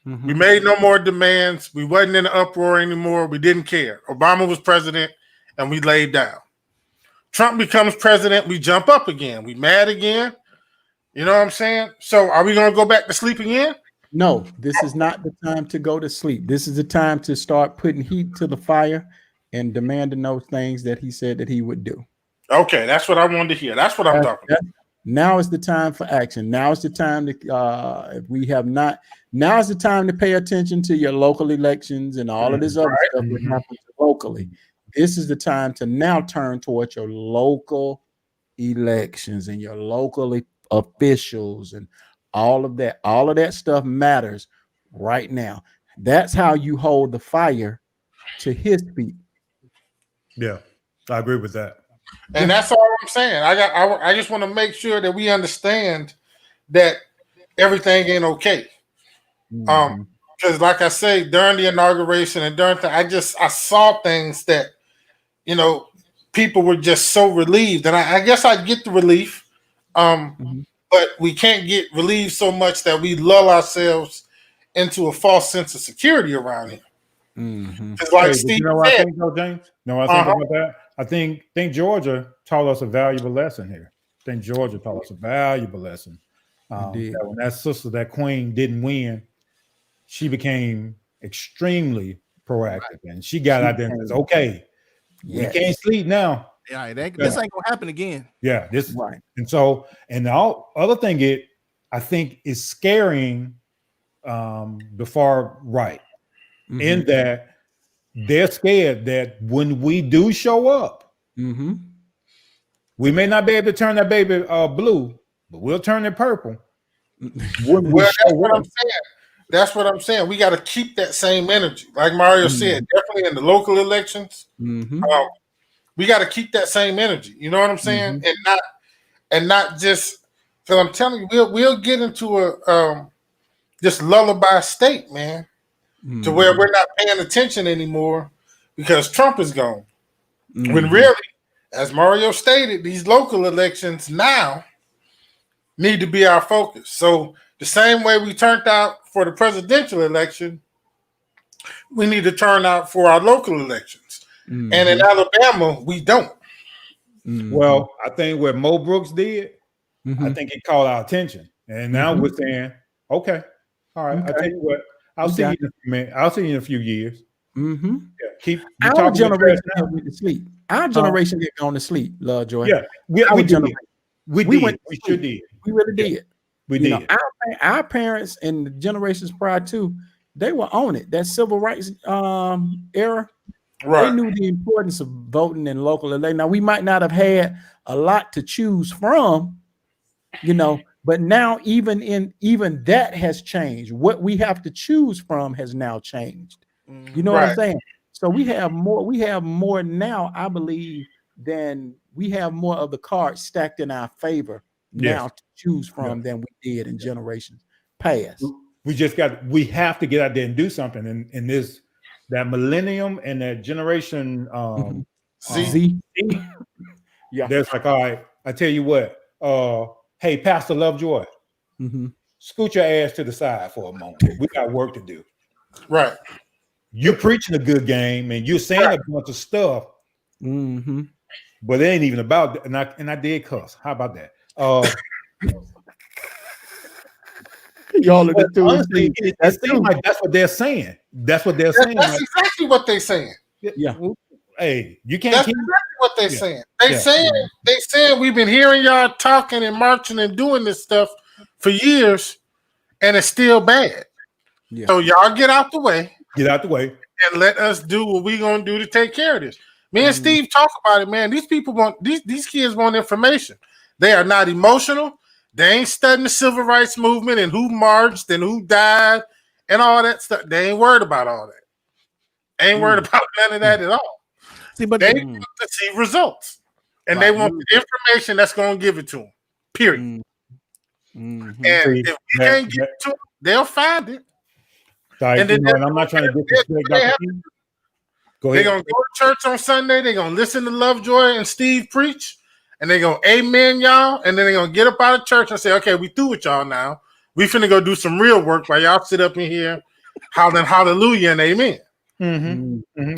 Mm-hmm. We made no more demands. We wasn't in an uproar anymore. We didn't care. Obama was president, and we laid down. Trump becomes president. We jump up again. We mad again. You know what I'm saying? So are we going to go back to sleep again? No, this is not the time to go to sleep. This is the time to start putting heat to the fire and demanding those things that he said that he would do. Okay, that's what I wanted to hear. That's what I'm talking about. Now is the time for action. Now is the time to if we have not. Now is the time to pay attention to your local elections and all of this other stuff that happens locally. This is the time to now turn towards your local elections and your local officials and all of that. All of that stuff matters right now. That's how you hold the fire to his feet. Yeah, I agree with that. And that's all I'm saying. I just want to make sure that we understand that everything ain't okay. Because like I say, during the inauguration and I saw things that, you know, people were just so relieved. And I guess I get the relief. But we can't get relieved so much that we lull ourselves into a false sense of security around here. Mhm. like Hey, but Steve you know what I said, think, though, James? No, I think about that. I think Georgia taught us a valuable lesson here. I think Georgia taught us a valuable lesson. did. That when that sister, that queen, didn't win, she became extremely proactive, and she got out there and says, "Okay, we Yes. can't sleep now." Yeah, this ain't gonna happen again. Yeah, this Right. and so and the other thing I think is scaring the far right Mm-hmm. in that they're scared that when we do show up, Mm-hmm. we may not be able to turn that baby blue, but we'll turn it purple. When we well, that's show what up. I'm saying. That's what I'm saying. We got to keep that same energy. Like Mario said, definitely in the local elections, Mm-hmm. we got to keep that same energy. You know what I'm saying? And not just because I'm telling you, we'll get into a this lullaby state, man, to where we're not paying attention anymore because Trump is gone. When really, as Mario stated, these local elections now need to be our focus. So the same way we turned out for the presidential election, we need to turn out for our local elections. And in Alabama, we don't. Well, I think what Mo Brooks did, I think it caught our attention. And now we're saying, okay, all right, I'll tell you what, I'll see you in a few minutes. I'll see you in a few years. Mm-hmm. Yeah, keep Our talking generation now. went to sleep. Our generation had gone to sleep, Lovejoy. Yeah, we Our did. generation. We We did. went to We sleep. sure did. We really did. We You did. know, our parents and the generations prior to, they were on it. That civil rights era, they Right. knew the importance of voting in local election. Now, we might not have had a lot to choose from, you know, but now even that has changed. What we have to choose from has now changed. You know what I'm Right. saying? So we have more now, I believe, than we have more of the cards stacked in our favor now to choose from than we did in generations past. We have to get out there and do something in this, that millennium and that generation Z. Yeah. There's like, all right, I tell you what, hey, Pastor Lovejoy, scoot your ass to the side for a moment. We got work to do. Right. You're preaching a good game and you're saying a bunch of stuff, but it ain't even about that. And I did cuss. How about that? Y'all are the two. Honestly, it seems like that's what they're saying. That's what they're saying. That's exactly what they're saying. Yeah. Hey, you can't That's keep exactly what they're saying. Yeah. They saying we've been hearing y'all talking and marching and doing this stuff for years, and it's still bad. Yeah. So y'all get out the way. Get out the way. And let us do what we're gonna do to take care of this. Me and Steve talk about it, man. These people want these kids want information. They are not emotional. They ain't studying the civil rights movement and who marched and who died and all that stuff. They ain't worried about all that. Ain't worried about none of that at all. See, but they want to see results, and they want the information that's gonna give it to them. Period. And if we can't get it to them, they'll find it. Like, and then and I'm not trying to disrespect Dr. King. Go ahead. They're gonna go to church on Sunday. They're gonna listen to Lovejoy and Steve preach, and they're gonna amen y'all, and then they're gonna get up out of church and say, "Okay, we through with y'all now. We finna go do some real work while y'all sit up in here, hollering hallelujah and amen."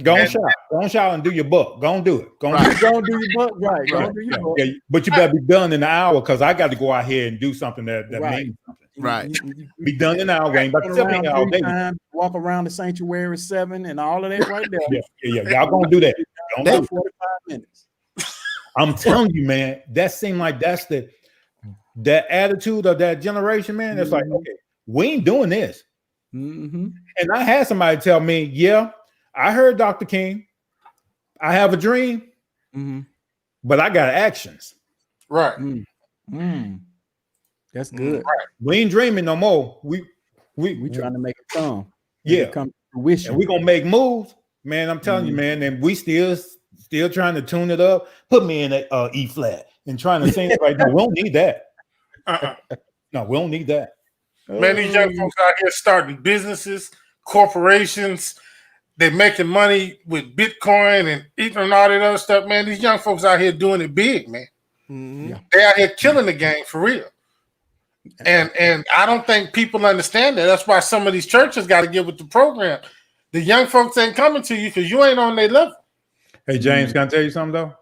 Go on shout and do your book. Go and do it. Go and do your book. Right. Go and do your book. Yeah, but you better be done in an hour because I got to go out here and do something that means something. Right. Be done in an hour. Ain't about to sit here all day. Walk around the sanctuary 7 and all of that right there. Yeah. Y'all gonna do that. Don't do 45 minutes. I'm telling you, man, that seemed like that's that attitude of that generation, man. That's like, okay, we ain't doing this. And I had somebody tell me, yeah, I heard Dr. King. I have a dream, but I got actions. Right. That's good. Right. We ain't dreaming no more. We trying to make it come. Yeah. Come to fruition. And we're gonna make moves, man. I'm telling you, man. And we still trying to tune it up. Put me in a E flat and trying to sing it right now. We don't need that. No, we don't need that. Man, these young folks out here starting businesses, corporations. They're making money with Bitcoin and eating and all that other stuff. Man, these young folks out here doing it big, man. They out here killing the game for real. And I don't think people understand that. That's why some of these churches got to get with the program. the young folks ain't coming to you because you ain't on their level. Hey, James, can I tell you something though?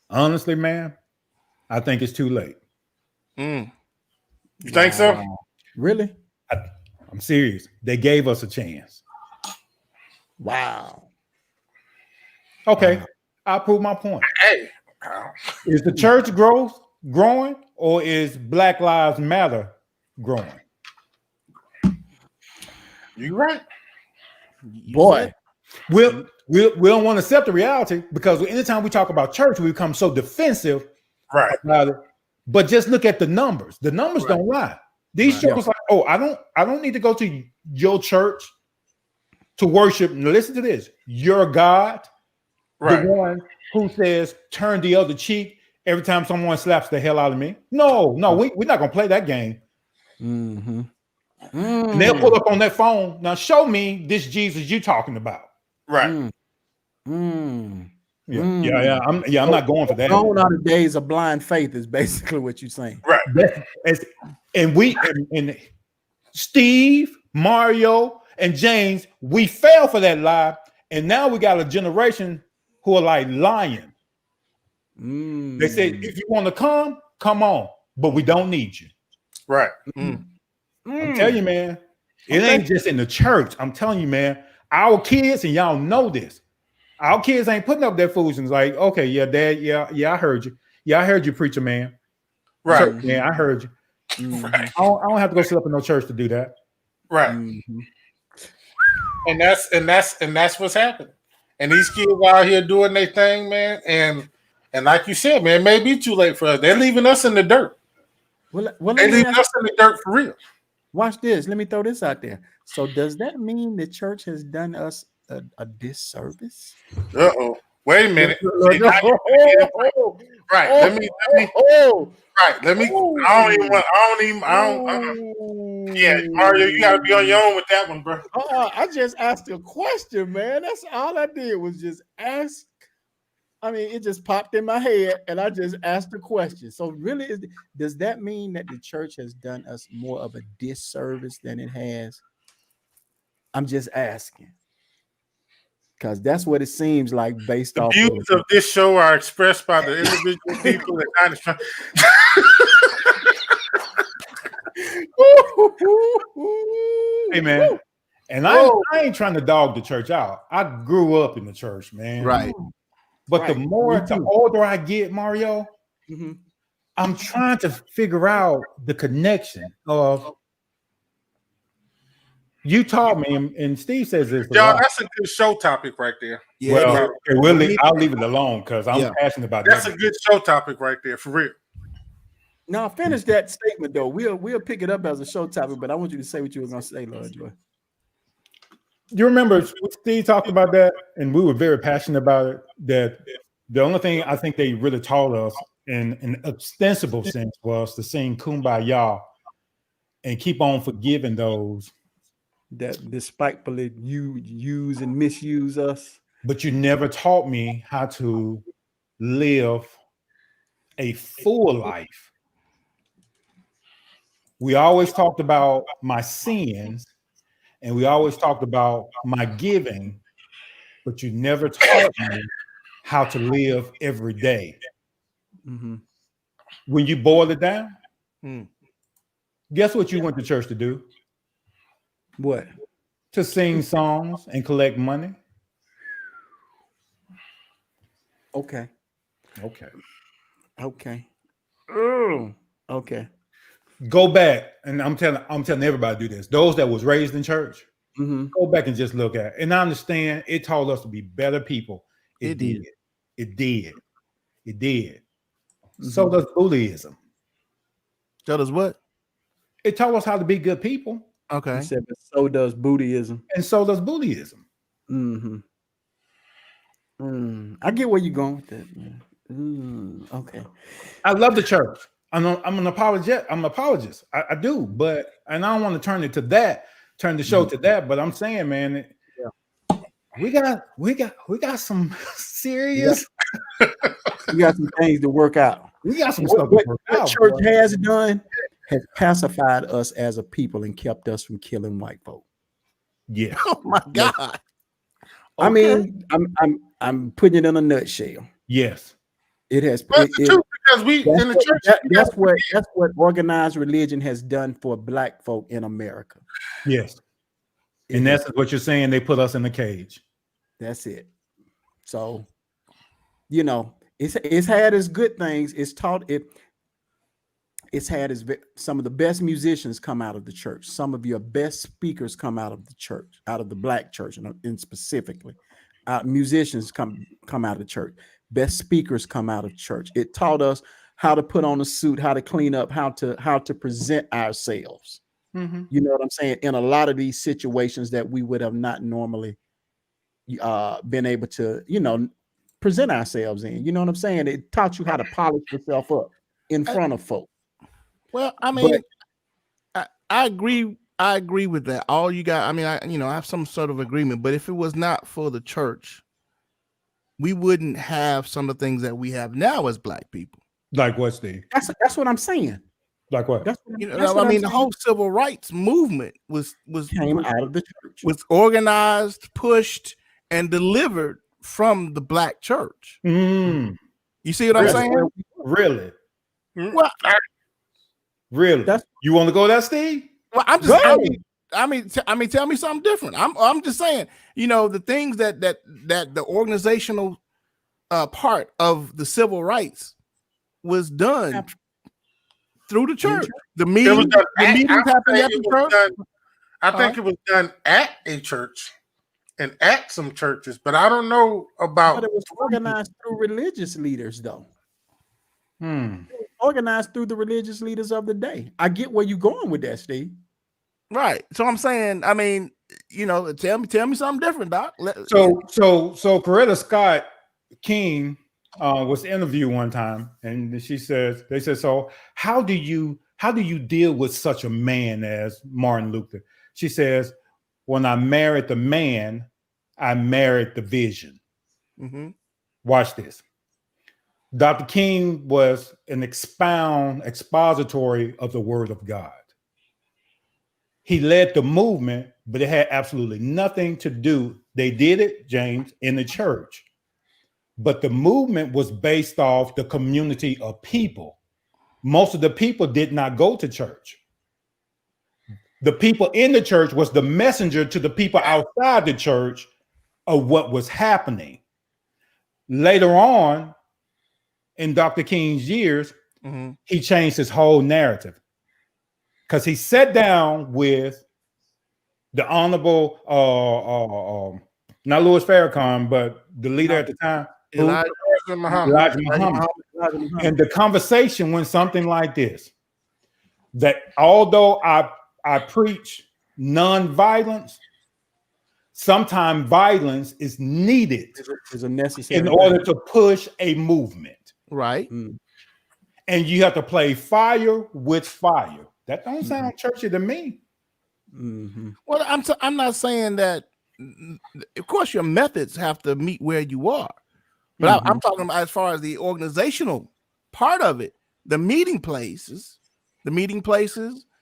Honestly, man, I think it's too late. Mm. You think so? Really? I'm serious. They gave us a chance. Wow. Okay, I'll prove my point. Hey, Is the church growing, or is Black Lives Matter growing? you right. Boy. We don't want to accept the reality, because anytime we talk about church, we become so defensive Right. about it. But just look at the numbers. The numbers Right. don't lie. These churches like, oh, I don't need to go to your church to worship. Now listen to this. Your God, Right. the one who says turn the other cheek every time someone slaps the hell out of me. No, we're not gonna play that game. Mm-hmm. And they'll pull up on that phone. Now show me this Jesus you talking about. Right. Yeah. I'm not going for that. Gone are the days of blind faith is basically what you're saying. Right. And Steve, Mario, and James, we fell for that lie, and now we got a generation who are like lying. They say, if you want to come on, but we don't need you. Right. I'm telling you, man, it ain't just in the church. I'm telling you, man, our kids, and y'all know this, our kids ain't putting up their foolishness like, okay, yeah, dad, yeah, I heard you. Yeah, I heard you, preacher man. Right. Church, man, I heard you. Right. I don't have to go sit up in no church to do that. Right. And that's what's happening. And these kids out here doing their thing, man. And like you said, man, it may be too late for us. They're leaving us in the dirt. Well, They're leaving us in the dirt for real. watch this. Let me throw this out there. So does that mean the church has done us a disservice? Uh-oh. Wait a minute. Right. Let me. Right. Let me. Yeah, Mario, you gotta be on your own with that one, bro. I just asked a question, man. That's all I did was just ask. I mean, it just popped in my head, and I just asked a question. So, really, does that mean that the church has done us more of a disservice than it has? I'm just asking, because that's what it seems like based The off. views of this show are expressed by the individual people and not. Hey, man. And I ain't trying to dog the church out. I grew up in the church, man. Right. But Right. the older I get, Mario, I'm trying to figure out the connection of. You taught me, and Steve says this. Y'all, that's a good show topic right there. Yeah. Well, I'll leave it alone because I'm passionate about That's that. a good show topic right there, for real. Now, finish that statement though. We'll pick it up as a show topic, but I want you to say what you were going to say, Lord Joy. You remember Steve talked about that, and we were very passionate about it. That the only thing I think they really taught us in an ostensible sense was to sing Kumbaya and keep on forgiving those That despitefully you use and misuse us. but you never taught me how to live a full life. We always talked about my sins and we always talked about my giving, but you never taught me how to live every day. When you boil it down, guess what you went to church to do? What? To sing songs and collect money. Okay. Okay. Okay. Go back, and I'm telling everybody to do this. Those that was raised in church, go back and just look at it. And I understand it taught us to be better people. It did. So does Buddhism. So does what? It taught us how to be good people. Okay. He said, but so does Buddhism. And so does Buddhism. I get where you're going with that, man. Okay. I love the church. I'm an apologist. I'm an apologist. I do, but and I don't want to turn the show to that. But I'm saying, man, we got some serious. We got some things to work out. We got some stuff to work What out. church boy. has done has pacified us as a people and kept us from killing white folk. Yeah. Oh my God. I mean, I'm putting it in a nutshell. Yes. It has. That's the truth, because we That's in the what, church. that's what organized religion has done for Black folk in America. Yes. It And has- that's what you're saying. They put us in a cage. That's it. So, you know, it's had its good things. It's had some of the best musicians come out of the church. Some of your best speakers come out of the church, out of the Black church, and specifically, musicians come out of the church. Best speakers come out of church. It taught us how to put on a suit, how to clean up, how to present ourselves. Mm-hmm. You know what I'm saying? In a lot of these situations that we would have not normally been able to, present ourselves in. You know what I'm saying? It taught you how to polish yourself up in front of folk. Well, I mean, I agree. I agree with that. All you got, I mean, I have some sort of agreement, but if it was not for the church, we wouldn't have some of the things that we have now as Black people. Like what, Steve? That's what I'm saying. Like what? That's You know, that's I what I'm mean, the saying. whole civil rights movement was Came out of the church. was organized, pushed, and delivered from the Black church. Mm, You see what I'm That's saying? where really? Well, Really? That's- You want to go there, Steve? well, I'm just. Go. I mean, tell me something different. I'm just saying. You know, the things that the organizational part of the civil rights was done through the church. The It was meetings, done the at- meetings I happened think at it the was church. done- I think it was done at a church and at some churches, but I don't know about. But it was organized through religious leaders, though. Hmm. Organized through the religious leaders of the day. I get where you're going with that, Steve. Right. So I'm saying, I mean, tell me something different, Doc. So Coretta Scott King was interviewed one time, and they said, so how do you deal with such a man as Martin Luther? She says, when I married the man, I married the vision. Mhm. Watch this. Dr. King was an expository of the word of God. He led the movement, but it had absolutely nothing to do. They did it, James, in the church. But the movement was based off the community of people. Most of the people did not go to church. The people in the church was the messenger to the people outside the church of what was happening. Later on, in Dr. King's years, Mhm. he changed his whole narrative because he sat down with the honorable, not Louis Farrakhan, but the leader at the time, Elijah Elijah Muhammad. And the conversation went something like this: that although I preach nonviolence, sometimes violence is needed Is a necessary in order to push a movement. Right. And you have to play fire with fire. That don't sound churchy to me. Mm-hmm. Well, I'm not saying that. Of course, your methods have to meet where you are, but I'm talking about as far as the organizational part of it, the meeting places.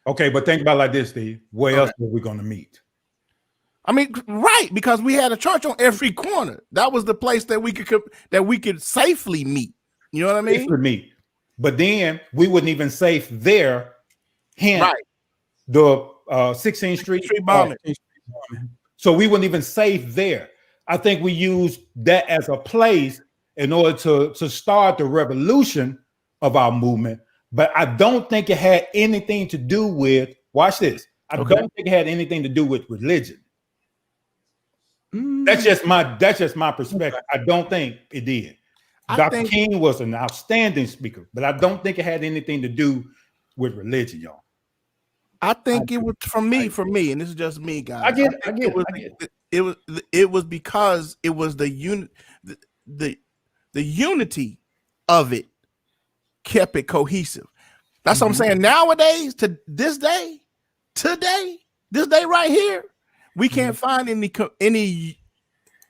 Okay, but think about it like this, Steve. Where else were we going to meet? I mean, right, because we had a church on every corner. That was the place that we could safely meet. You know what I mean? For me. But then we wouldn't even safe there. Hence Right. the 16th Street bombing. So we wouldn't even safe there. I think we used that as a place in order to start the revolution of our movement. But I don't think it had anything to do with, watch this. I don't think it had anything to do with religion. That's just my perspective. I don't think it did. Dr. King was an outstanding speaker, but I don't think it had anything to do with religion, y'all. I think it was for me, and this is just me, guys. I get It was because it was the unity of it kept it cohesive. That's what I'm saying. Nowadays, to this day, this day right here, we can't find any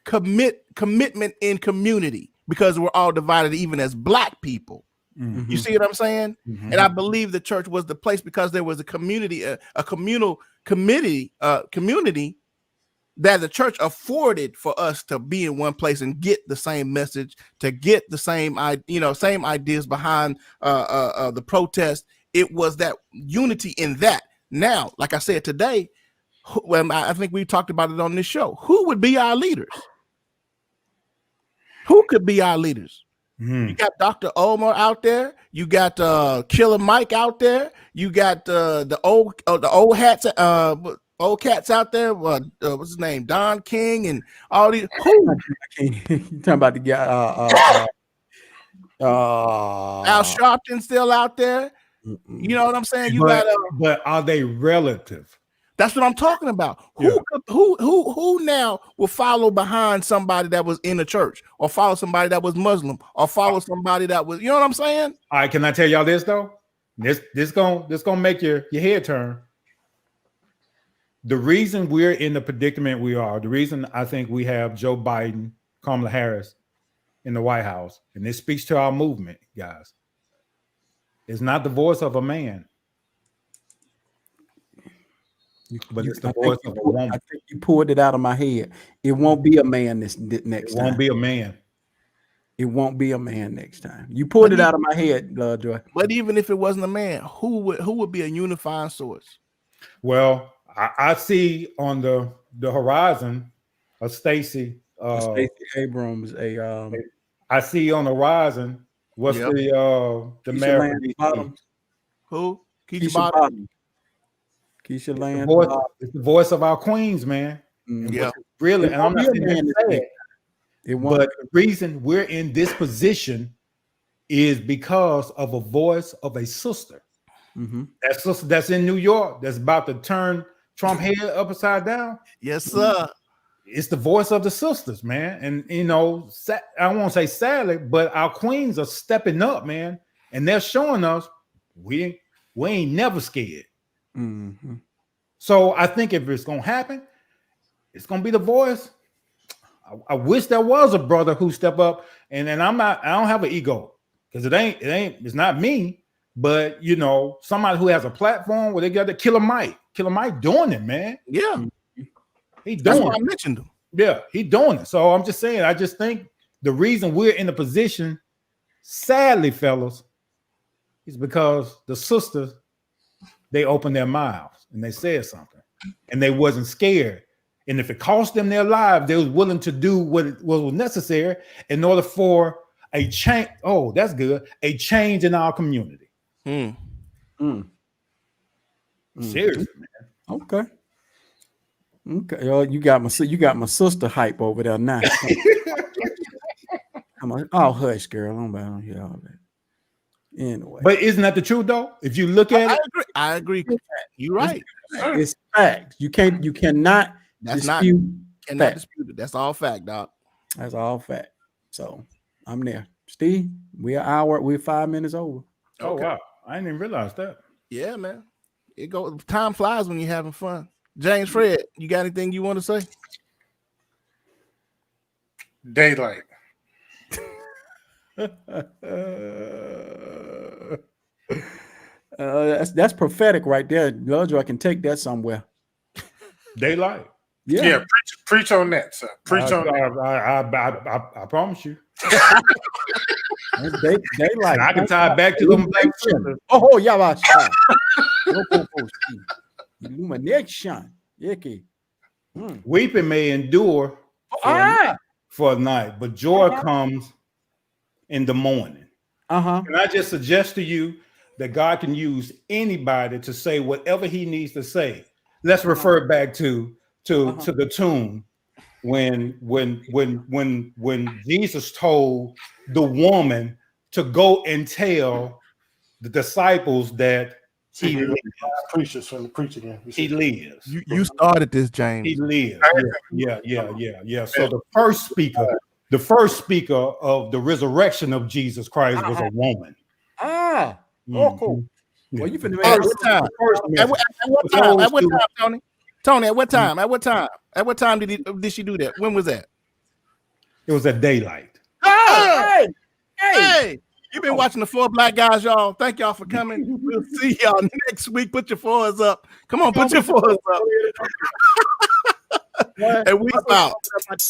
commitment in community because we're all divided, even as Black people. You see what I'm saying? And I believe the church was the place because there was a community, a communal community that the church afforded for us to be in one place and get the same message, to get the same same ideas behind the protest. It was that unity in that. Now, like I said today, I think we talked about it on this show. Who would be our leaders? Who could be our leaders? You got Dr. Omar out there. You got Killer Mike out there. You got the old hats, old cats out there. What's his name? Don King and all these. Who? You talking about the guy? Al Sharpton still out there. You know what I'm saying? You but are they relative? That's what I'm talking about. Who now will follow behind somebody that was in the church, or follow somebody that was Muslim, or follow somebody that was, you know what I'm saying? All right, can I tell y'all this though? This gonna make your head turn. The reason we're in the predicament we are, the reason I think we have Joe Biden, Kamala Harris in the White House, and this speaks to our movement, guys, is not the voice of a man. But it's the voice of a woman. I think you pulled it out of my head. It won't be a man this next time. It won't be a man. It won't be a man next time. You pulled it out of my head, Joy. But even if it wasn't a man, who would be a unifying source? Well, I see on the horizon of Stacey Abrams. I see on the horizon what's the mayor? Who? Keisha Bottom. Keisha Land. It's the voice of our queens, man. Yeah, really. And I'm not saying it, but the reason we're in this position is because of a voice of a sister. That sister that's in New York that's about to turn Trump head upside down. Yes, sir. It's the voice of the sisters, man. And you know, I won't say sadly, but our queens are stepping up, man, and they're showing us we ain't never scared. So I think if it's gonna happen, it's gonna be the voice. I wish there was a brother who step up, and I don't have an ego because it's not me, but you know, somebody who has a platform where they got the Killer Mike doing it, man. Yeah, he doing that's why it. I mentioned him. Yeah, he doing it. So I'm just saying, I just think the reason we're in the position, sadly, fellas, is because the sisters, they opened their mouths and they said something, and they wasn't scared. And if it cost them their lives, they was willing to do what was necessary in order for a change. Oh, that's good. A change in our community. Seriously, man. Okay. Oh, you got my sister hype over there now. Oh, hush, girl. I'm about to hear all that. Anyway, but isn't that the truth though? If you look at it, I agree. You're right. It's fact. You cannot dispute it. That's all fact, dog. That's all fact. So I'm there. Steve, we're 5 minutes over. Oh wow. I didn't even realize that. Yeah, man. Time flies when you're having fun. James Fred, you got anything you want to say? Daylight. That's prophetic right there. Lojo, I can take that somewhere. Daylight. Yeah, preach on that, sir. Preach on that. I promise you. Daylight. I can tie it back to them black children. Oh, yeah, illumination. Weeping may endure for a night, but joy comes in the morning. And I just suggest to you that God can use anybody to say whatever he needs to say. Let's refer back to the tune when Jesus told the woman to go and tell the disciples that he lives. Preachers from the preach again. He lives. You started this, James. He lives. Yeah. So the first speaker of the resurrection of Jesus Christ was a woman. Cool. Well, you finna At what time, Tony? Tony, at what time? At what time did she do that? When was that? It was at daylight. Hey! You've been watching the Four Black Guys, y'all. Thank y'all for coming. We'll see y'all next week. Put your fours up. Come on, put your fours up. What? And we I was out. talking about